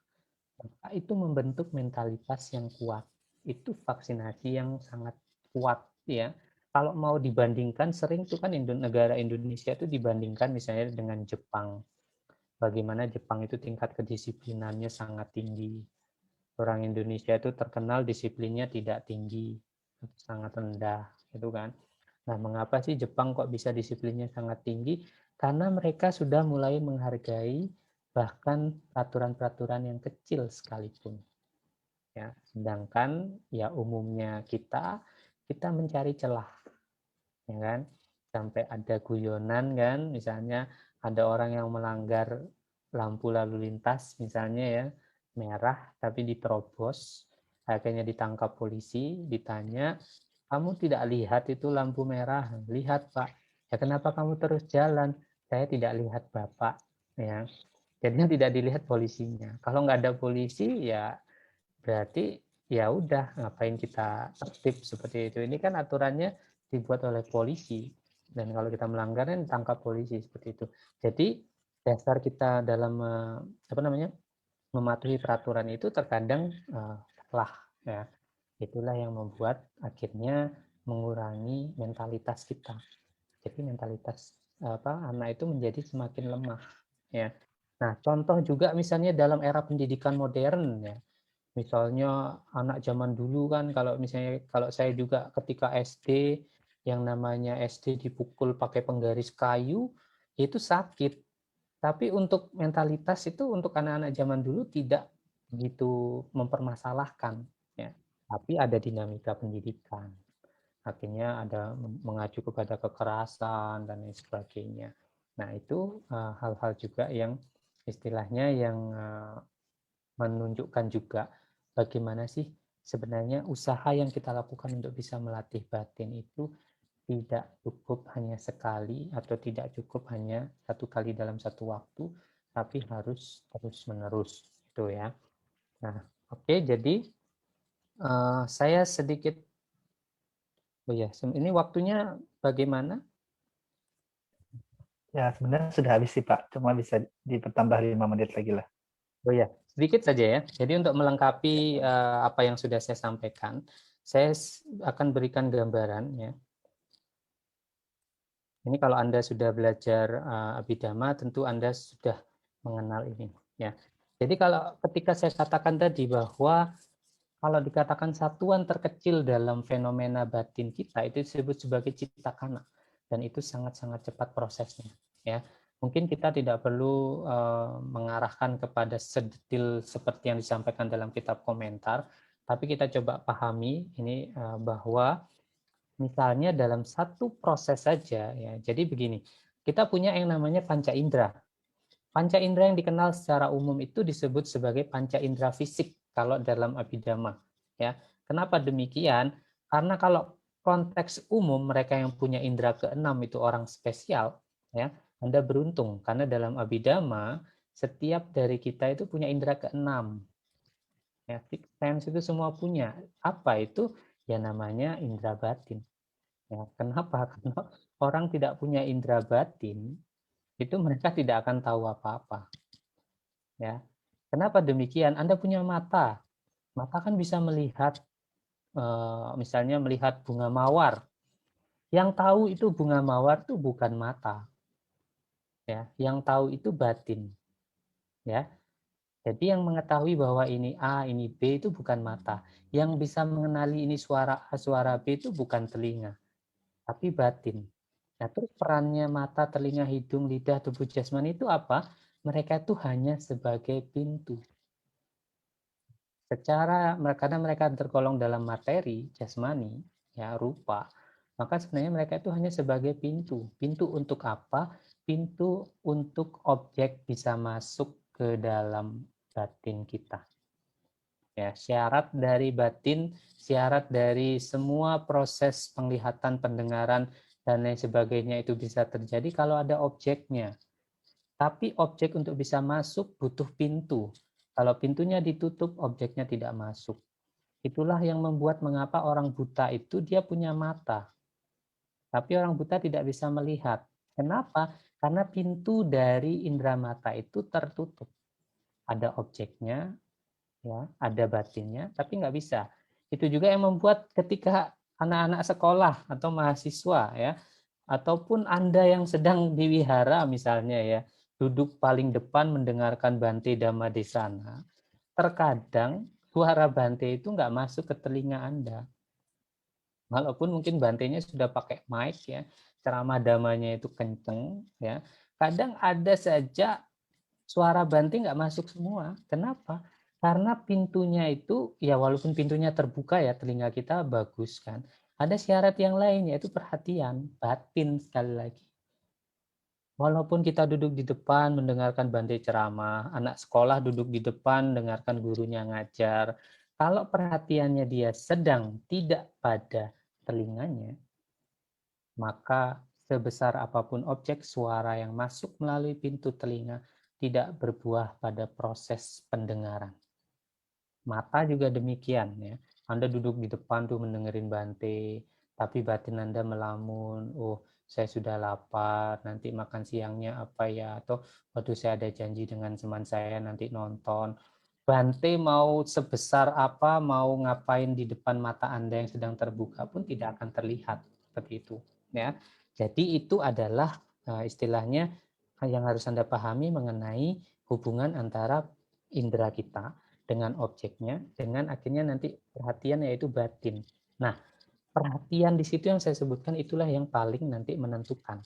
maka itu membentuk mentalitas yang kuat. Itu vaksinasi yang sangat kuat ya. Kalau mau dibandingkan, sering itu kan negara Indonesia itu dibandingkan misalnya dengan Jepang. Bagaimana Jepang itu tingkat kedisiplinannya sangat tinggi. Orang Indonesia itu terkenal disiplinnya tidak tinggi, sangat rendah, gitu kan. Nah, mengapa sih Jepang kok bisa disiplinnya sangat tinggi? Karena mereka sudah mulai menghargai bahkan peraturan-peraturan yang kecil sekalipun. Ya, sedangkan ya umumnya kita mencari celah, ya kan? Sampai ada guyonan kan, misalnya ada orang yang melanggar lampu lalu lintas misalnya ya, merah tapi diterobos, akhirnya ditangkap polisi, ditanya, kamu tidak lihat itu lampu merah? Lihat, Pak. Ya kenapa kamu terus jalan? Saya tidak lihat Bapak. Ya, jadinya tidak dilihat polisinya. Kalau nggak ada polisi, ya berarti ya udah ngapain kita tertib seperti itu. Ini kan aturannya dibuat oleh polisi. Dan kalau kita melanggar kan tangkap polisi seperti itu. Jadi dasar kita dalam apa namanya mematuhi peraturan itu terkadang salah ya. Itulah yang membuat akhirnya mengurangi mentalitas kita. Jadi mentalitas anak itu menjadi semakin lemah ya. Nah, contoh juga misalnya dalam era pendidikan modern ya. Misalnya anak zaman dulu kan kalau saya juga ketika SD yang namanya SD dipukul pakai penggaris kayu itu sakit. Tapi untuk mentalitas itu untuk anak-anak zaman dulu tidak begitu mempermasalahkan ya. Tapi ada dinamika pendidikan. Akhirnya ada mengacu kepada kekerasan dan lain sebagainya. Nah, itu hal-hal juga yang istilahnya yang menunjukkan juga bagaimana sih sebenarnya usaha yang kita lakukan untuk bisa melatih batin itu tidak cukup hanya sekali atau tidak cukup hanya satu kali dalam satu waktu, tapi harus terus-menerus gitu ya. Nah, oke, jadi saya sedikit, oh ya, ini waktunya bagaimana? Ya, sebenarnya sudah habis sih Pak, cuma bisa dipertambah 5 menit lagi lah. Oh ya, sedikit saja ya. Jadi untuk melengkapi apa yang sudah saya sampaikan, saya akan berikan gambaran ya. Ini kalau Anda sudah belajar Abhidhamma, tentu Anda sudah mengenal ini ya. Jadi kalau ketika saya katakan tadi bahwa kalau dikatakan satuan terkecil dalam fenomena batin kita itu disebut sebagai citakana, dan itu sangat-sangat cepat prosesnya ya. Mungkin kita tidak perlu mengarahkan kepada sedetil seperti yang disampaikan dalam kitab komentar, tapi kita coba pahami ini bahwa misalnya dalam satu proses saja ya. Jadi begini, kita punya yang namanya panca indera. Panca indera yang dikenal secara umum itu disebut sebagai panca indera fisik kalau dalam Abhidhamma ya. Kenapa demikian? Karena kalau konteks umum mereka yang punya indera keenam itu orang spesial ya. Anda beruntung karena dalam Abhidhamma setiap dari kita itu punya indera keenam. Ya, six sense itu semua punya. Apa itu? Ya namanya indera batin. Ya, kenapa? Karena orang tidak punya indera batin, itu mereka tidak akan tahu apa-apa. Ya, kenapa demikian? Anda punya mata, mata kan bisa melihat, misalnya melihat bunga mawar. Yang tahu itu bunga mawar itu bukan mata, ya. Yang tahu itu batin, ya. Jadi yang mengetahui bahwa ini A, ini B itu bukan mata. Yang bisa mengenali ini suara A, suara B itu bukan telinga, tapi batin. Nah, terus perannya mata, telinga, hidung, lidah, tubuh jasmani itu apa? Mereka itu hanya sebagai pintu. Karena mereka tergolong dalam materi, jasmani, ya rupa, maka sebenarnya mereka itu hanya sebagai pintu. Pintu untuk apa? Pintu untuk objek bisa masuk ke dalam batin kita. Ya, syarat dari batin, syarat dari semua proses penglihatan, pendengaran, dan lain sebagainya itu bisa terjadi kalau ada objeknya. Tapi objek untuk bisa masuk butuh pintu. Kalau pintunya ditutup, objeknya tidak masuk. Itulah yang membuat mengapa orang buta itu dia punya mata. Tapi orang buta tidak bisa melihat. Kenapa? Karena pintu dari indera mata itu tertutup. Ada objeknya, ya, ada batinnya, tapi nggak bisa. Itu juga yang membuat ketika anak-anak sekolah atau mahasiswa ya, ataupun Anda yang sedang diwihara misalnya ya, duduk paling depan mendengarkan Bante Dhamma Desana, terkadang suara Bante itu nggak masuk ke telinga Anda. Walaupun mungkin Bantenya sudah pakai mic ya, ceramah damanya itu kenceng ya, kadang ada saja suara Bante nggak masuk semua. Kenapa? Karena pintunya itu, ya walaupun pintunya terbuka ya, telinga kita bagus kan. Ada syarat yang lain, yaitu perhatian, batin sekali lagi. Walaupun kita duduk di depan mendengarkan Bante ceramah, anak sekolah duduk di depan mendengarkan gurunya ngajar, kalau perhatiannya dia sedang tidak pada telinganya, maka sebesar apapun objek suara yang masuk melalui pintu telinga tidak berbuah pada proses pendengaran. Mata juga demikian ya. Anda duduk di depan tuh mendengarin Bante, tapi batin Anda melamun, oh saya sudah lapar, nanti makan siangnya apa ya, atau waduh saya ada janji dengan teman saya nanti nonton. Bante mau sebesar apa, mau ngapain di depan mata Anda yang sedang terbuka pun tidak akan terlihat seperti itu ya. Jadi itu adalah istilahnya yang harus Anda pahami mengenai hubungan antara indera kita dengan objeknya, dengan akhirnya nanti perhatian yaitu batin. Nah, perhatian di situ yang saya sebutkan itulah yang paling nanti menentukan.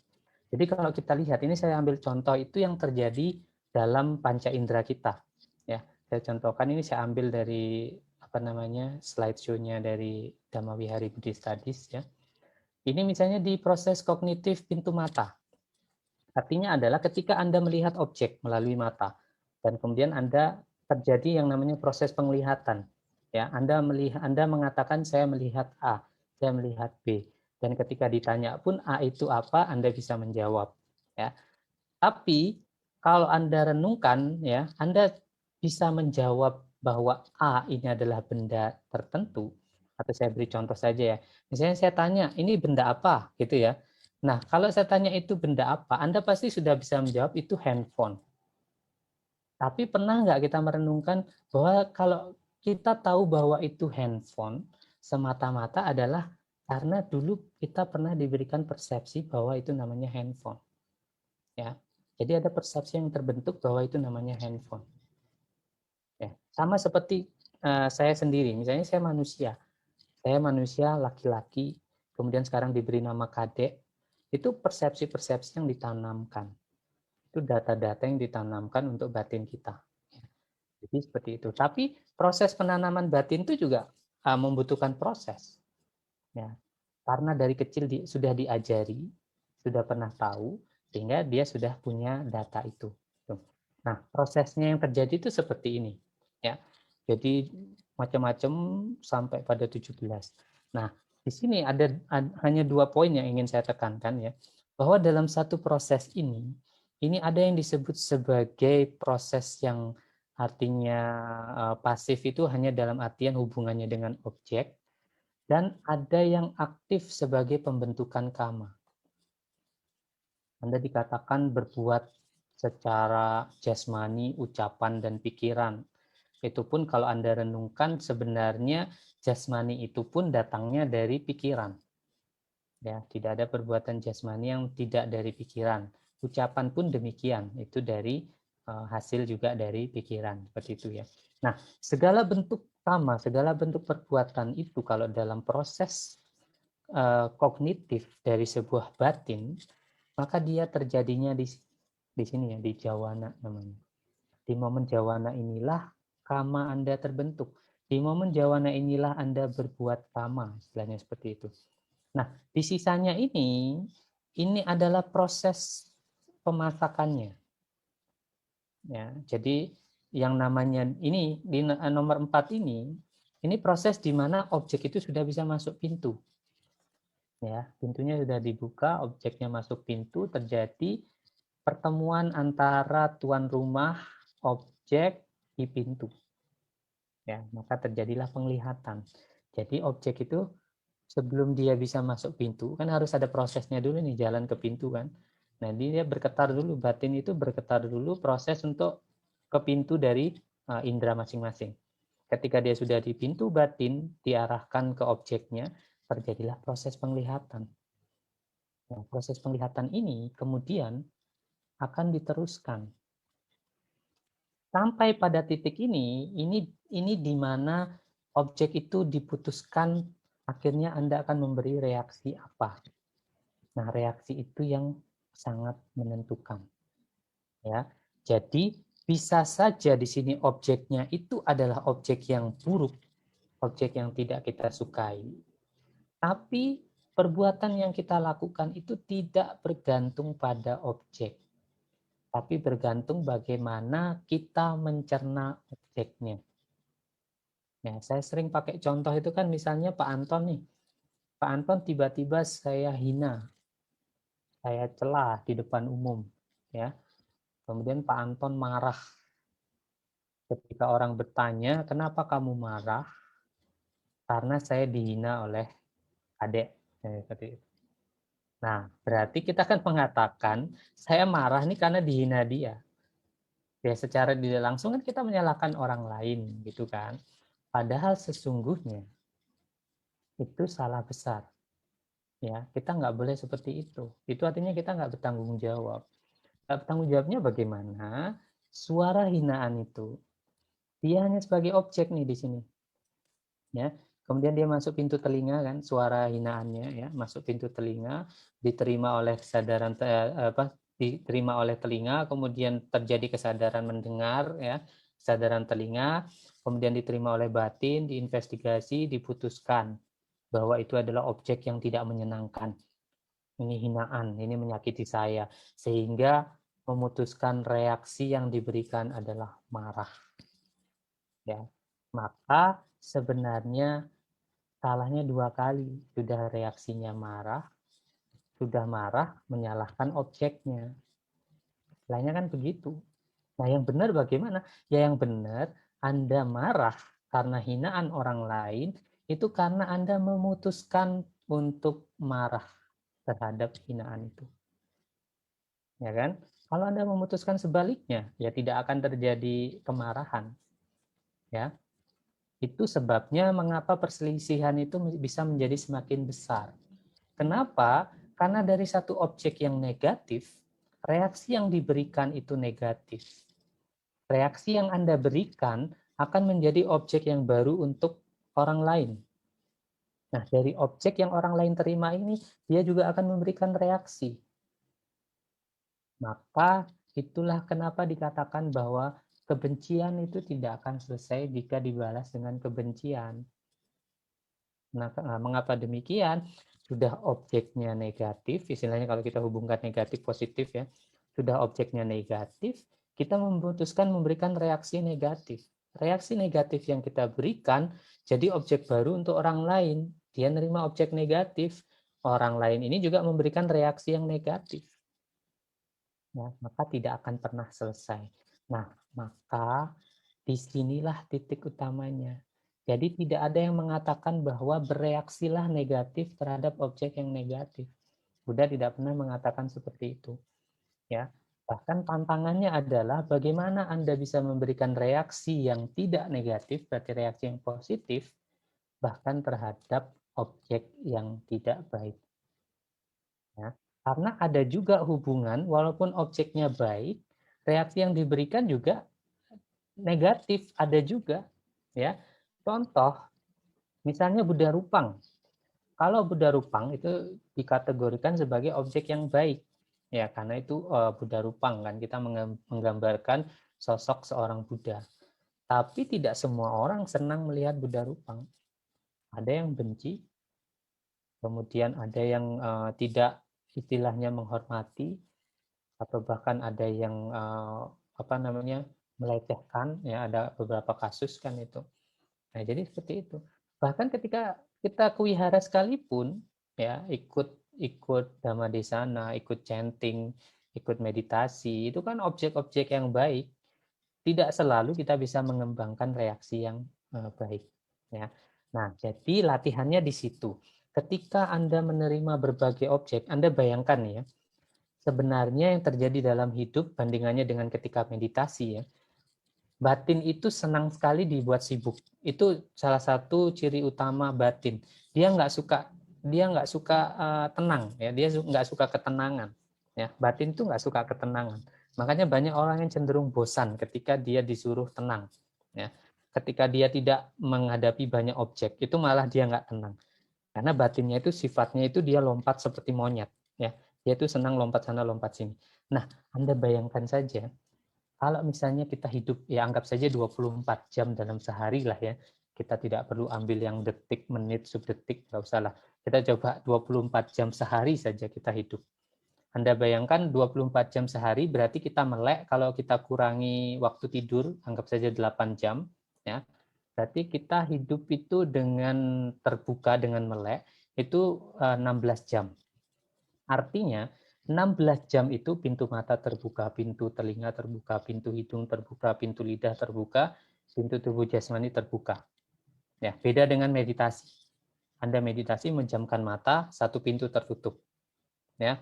Jadi kalau kita lihat, ini saya ambil contoh itu yang terjadi dalam panca indera kita. Ya, saya contohkan ini saya ambil dari apa namanya slideshow-nya dari Dhamma Vihari Buddhist Studies ya. Ini misalnya di proses kognitif pintu mata. Artinya adalah ketika Anda melihat objek melalui mata dan kemudian Anda terjadi yang namanya proses penglihatan. Ya, Anda mengatakan saya melihat A, saya melihat B. Dan ketika ditanya pun A itu apa, Anda bisa menjawab. Ya. Tapi kalau Anda renungkan, ya, Anda bisa menjawab bahwa A ini adalah benda tertentu. Atau saya beri contoh saja ya. Misalnya saya tanya, ini benda apa? Gitu ya. Nah, kalau saya tanya itu benda apa, Anda pasti sudah bisa menjawab itu handphone. Tapi pernah nggak kita merenungkan bahwa kalau kita tahu bahwa itu handphone, semata-mata adalah karena dulu kita pernah diberikan persepsi bahwa itu namanya handphone. Ya, jadi ada persepsi yang terbentuk bahwa itu namanya handphone. Ya, sama seperti saya sendiri, misalnya saya manusia laki-laki, kemudian sekarang diberi nama Kadek, itu persepsi-persepsi yang ditanamkan, itu data-data yang ditanamkan untuk batin kita. Jadi seperti itu. Tapi proses penanaman batin itu juga membutuhkan proses, ya. Karena dari kecil sudah diajari, sudah pernah tahu, sehingga dia sudah punya data itu. Nah, prosesnya yang terjadi itu seperti ini, ya. Jadi macam-macam sampai pada 17. Nah, di sini ada hanya 2 poin yang ingin saya tekankan, ya. Bahwa dalam satu proses ini ada yang disebut sebagai proses yang artinya pasif itu hanya dalam artian hubungannya dengan objek, dan ada yang aktif sebagai pembentukan kama. Anda dikatakan berbuat secara jasmani, ucapan, dan pikiran. Itu pun kalau Anda renungkan sebenarnya jasmani itu pun datangnya dari pikiran. Ya, tidak ada perbuatan jasmani yang tidak dari pikiran. Ucapan pun demikian, itu dari hasil juga dari pikiran, seperti itu ya. Nah, segala bentuk kama, segala bentuk perbuatan itu kalau dalam proses kognitif dari sebuah batin, maka dia terjadinya di sini ya, di jawana namanya. Di momen jawana inilah kama Anda terbentuk. Di momen jawana inilah Anda berbuat kama, istilahnya seperti itu. Nah, di sisanya ini adalah proses pemasakannya. Ya, jadi yang namanya ini di nomor 4 ini proses di mana objek itu sudah bisa masuk pintu. Ya, pintunya sudah dibuka, objeknya masuk pintu, terjadi pertemuan antara tuan rumah, objek di pintu. Ya, maka terjadilah penglihatan. Jadi objek itu sebelum dia bisa masuk pintu, kan harus ada prosesnya dulu nih, jalan ke pintu kan. Nah, dia bergetar dulu, batin itu bergetar dulu proses untuk ke pintu dari indera masing-masing. Ketika dia sudah di pintu batin, diarahkan ke objeknya, terjadilah proses penglihatan. Nah, proses penglihatan ini kemudian akan diteruskan sampai pada titik ini di mana objek itu diputuskan, akhirnya Anda akan memberi reaksi apa. Nah, reaksi itu yang sangat menentukan. Ya. Jadi bisa saja di sini objeknya itu adalah objek yang buruk, objek yang tidak kita sukai. Tapi perbuatan yang kita lakukan itu tidak bergantung pada objek, tapi bergantung bagaimana kita mencerna objeknya. Ya, saya sering pakai contoh itu kan misalnya Pak Anton nih. Pak Anton tiba-tiba saya hina, saya celah di depan umum, ya. Kemudian Pak Anton marah. Ketika orang bertanya, "Kenapa kamu marah?" "Karena saya dihina oleh adik." Seperti itu. Nah, berarti kita kan mengatakan, saya marah nih karena dihina dia. Ya, secara tidak langsung kan kita menyalahkan orang lain, gitu kan. Padahal sesungguhnya itu salah besar. Ya, kita nggak boleh seperti itu. Itu artinya kita nggak bertanggung jawab. Bertanggung jawabnya bagaimana? Suara hinaan itu, dia hanya sebagai objek nih di sini. Ya, kemudian dia masuk pintu telinga kan, suara hinaannya ya, masuk pintu telinga, diterima oleh kesadaran diterima oleh telinga, kemudian terjadi kesadaran mendengar ya, kesadaran telinga, kemudian diterima oleh batin, diinvestigasi, diputuskan bahwa itu adalah objek yang tidak menyenangkan. Ini hinaan, ini menyakiti saya, sehingga memutuskan reaksi yang diberikan adalah marah. Ya, maka sebenarnya salahnya dua kali. Sudah reaksinya marah, sudah marah menyalahkan objeknya. Lainnya kan begitu. Nah, yang benar bagaimana? Ya, yang benar Anda marah karena hinaan orang lain, itu karena Anda memutuskan untuk marah terhadap hinaan itu. Ya kan? Kalau Anda memutuskan sebaliknya, ya tidak akan terjadi kemarahan. Ya. Itu sebabnya mengapa perselisihan itu bisa menjadi semakin besar. Kenapa? Karena dari satu objek yang negatif, reaksi yang diberikan itu negatif. Reaksi yang Anda berikan akan menjadi objek yang baru untuk orang lain. Nah, dari objek yang orang lain terima ini, dia juga akan memberikan reaksi. Maka itulah kenapa dikatakan bahwa kebencian itu tidak akan selesai jika dibalas dengan kebencian. Nah, mengapa demikian? Sudah objeknya negatif, istilahnya kalau kita hubungkan negatif positif ya, sudah objeknya negatif, kita memutuskan memberikan reaksi negatif. Reaksi negatif yang kita berikan jadi objek baru untuk orang lain. Dia nerima objek negatif, orang lain ini juga memberikan reaksi yang negatif. Ya, maka tidak akan pernah selesai. Nah, maka disinilah titik utamanya. Jadi tidak ada yang mengatakan bahwa bereaksilah negatif terhadap objek yang negatif. Buddha tidak pernah mengatakan seperti itu. Ya, bahkan tantangannya adalah bagaimana Anda bisa memberikan reaksi yang tidak negatif, berarti reaksi yang positif, bahkan terhadap objek yang tidak baik. Ya, karena ada juga hubungan, walaupun objeknya baik, reaksi yang diberikan juga negatif, ada juga. Ya, contoh, misalnya Buddha Rupang. Kalau Buddha Rupang itu dikategorikan sebagai objek yang baik, ya karena itu Buddha Rupang kan kita menggambarkan sosok seorang Buddha. Tapi tidak semua orang senang melihat Buddha Rupang. Ada yang benci, kemudian ada yang tidak istilahnya menghormati, atau bahkan ada yang apa namanya melecehkan, ya ada beberapa kasus kan itu. Nah, jadi seperti itu. Bahkan ketika kita kuwihara sekalipun, ya ikut dhammadesana, ikut chanting, ikut meditasi, itu kan objek-objek yang baik. Tidak selalu kita bisa mengembangkan reaksi yang baik. Ya. Nah, jadi latihannya di situ. Ketika Anda menerima berbagai objek, Anda bayangkan ya, sebenarnya yang terjadi dalam hidup bandingannya dengan ketika meditasi ya, batin itu senang sekali dibuat sibuk. Itu salah satu ciri utama batin. Dia nggak suka tenang ya, dia nggak suka ketenangan. Ya, batin itu nggak suka ketenangan. Makanya banyak orang yang cenderung bosan ketika dia disuruh tenang. Ya, ketika dia tidak menghadapi banyak objek, itu malah dia nggak tenang. Karena batinnya itu sifatnya itu dia lompat seperti monyet. Ya, dia itu senang lompat sana lompat sini. Nah, Anda bayangkan saja kalau misalnya kita hidup, ya anggap saja 24 jam dalam sehari lah ya. Kita tidak perlu ambil yang detik, menit, subdetik, nggak usah lah. Kita coba 24 jam sehari saja kita hidup. Anda bayangkan 24 jam sehari berarti kita melek, kalau kita kurangi waktu tidur, anggap saja 8 jam. Ya, berarti kita hidup itu dengan terbuka, dengan melek, itu 16 jam. Artinya 16 jam itu pintu mata terbuka, pintu telinga terbuka, pintu hidung terbuka, pintu lidah terbuka, pintu tubuh jasmani terbuka. Ya, beda dengan meditasi. Anda meditasi menjamkan mata, satu pintu tertutup. Ya,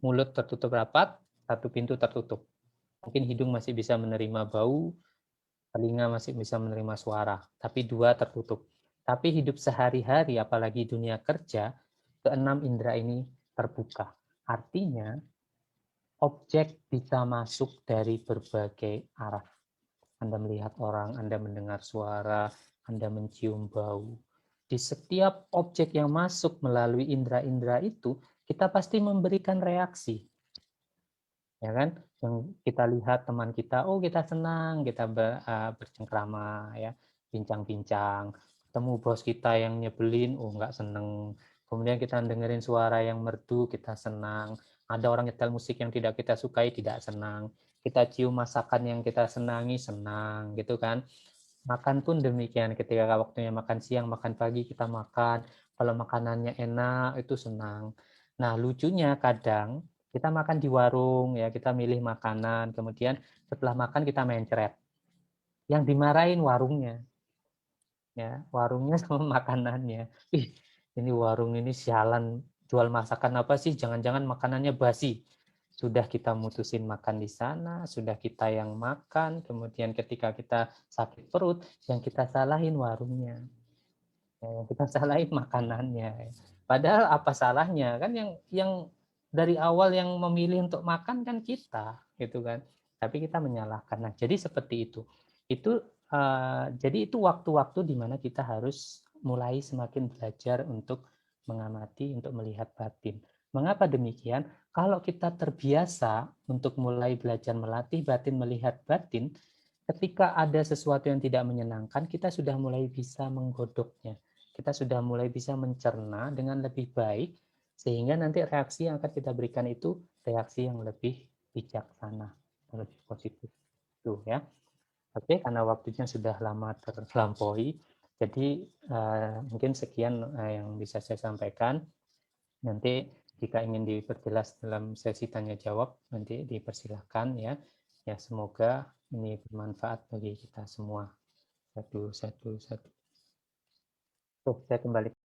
mulut tertutup rapat, satu pintu tertutup. Mungkin hidung masih bisa menerima bau, telinga masih bisa menerima suara, tapi dua tertutup. Tapi hidup sehari-hari, apalagi dunia kerja, keenam indera ini terbuka. Artinya, objek bisa masuk dari berbagai arah. Anda melihat orang, Anda mendengar suara, Anda mencium bau. Di setiap objek yang masuk melalui indera-indera itu, kita pasti memberikan reaksi. Ya kan? Yang kita lihat teman kita, oh kita senang, kita bercengkrama, ya, bincang-bincang. Ketemu bos kita yang nyebelin, oh nggak seneng. Kemudian kita dengerin suara yang merdu, kita senang. Ada orang nyetel musik yang tidak kita sukai, tidak senang. Kita cium masakan yang kita senangi, senang, gitu kan. Makan pun demikian, ketika waktunya makan siang, makan pagi, kita makan. Kalau makanannya enak, itu senang. Nah, lucunya kadang kita makan di warung, ya kita milih makanan, kemudian setelah makan kita mencret. Yang dimarahin warungnya, ya warungnya sama makanannya. Ih, ini warung ini sialan, jual masakan apa sih? Jangan-jangan makanannya basi. Sudah kita mutusin makan di sana, sudah kita yang makan, kemudian ketika kita sakit perut, yang kita salahin warungnya, yang kita salahin makanannya. Padahal apa salahnya? Kan yang dari awal yang memilih untuk makan kan kita, gitu kan. Tapi kita menyalahkan. Nah, jadi seperti itu. Itu jadi itu waktu-waktu di mana kita harus mulai semakin belajar untuk mengamati, untuk melihat batin. Mengapa demikian? Kalau kita terbiasa untuk mulai belajar melatih batin, melihat batin, ketika ada sesuatu yang tidak menyenangkan, kita sudah mulai bisa menggodoknya. Kita sudah mulai bisa mencerna dengan lebih baik, sehingga nanti reaksi yang akan kita berikan itu reaksi yang lebih bijaksana, lebih positif. Tuh ya. Oke, karena waktunya sudah lama terlampaui, jadi mungkin sekian yang bisa saya sampaikan. Nanti jika ingin diperjelas dalam sesi tanya jawab, nanti dipersilahkan ya. Ya, semoga ini bermanfaat bagi kita semua. Satu. Tuh, saya kembali.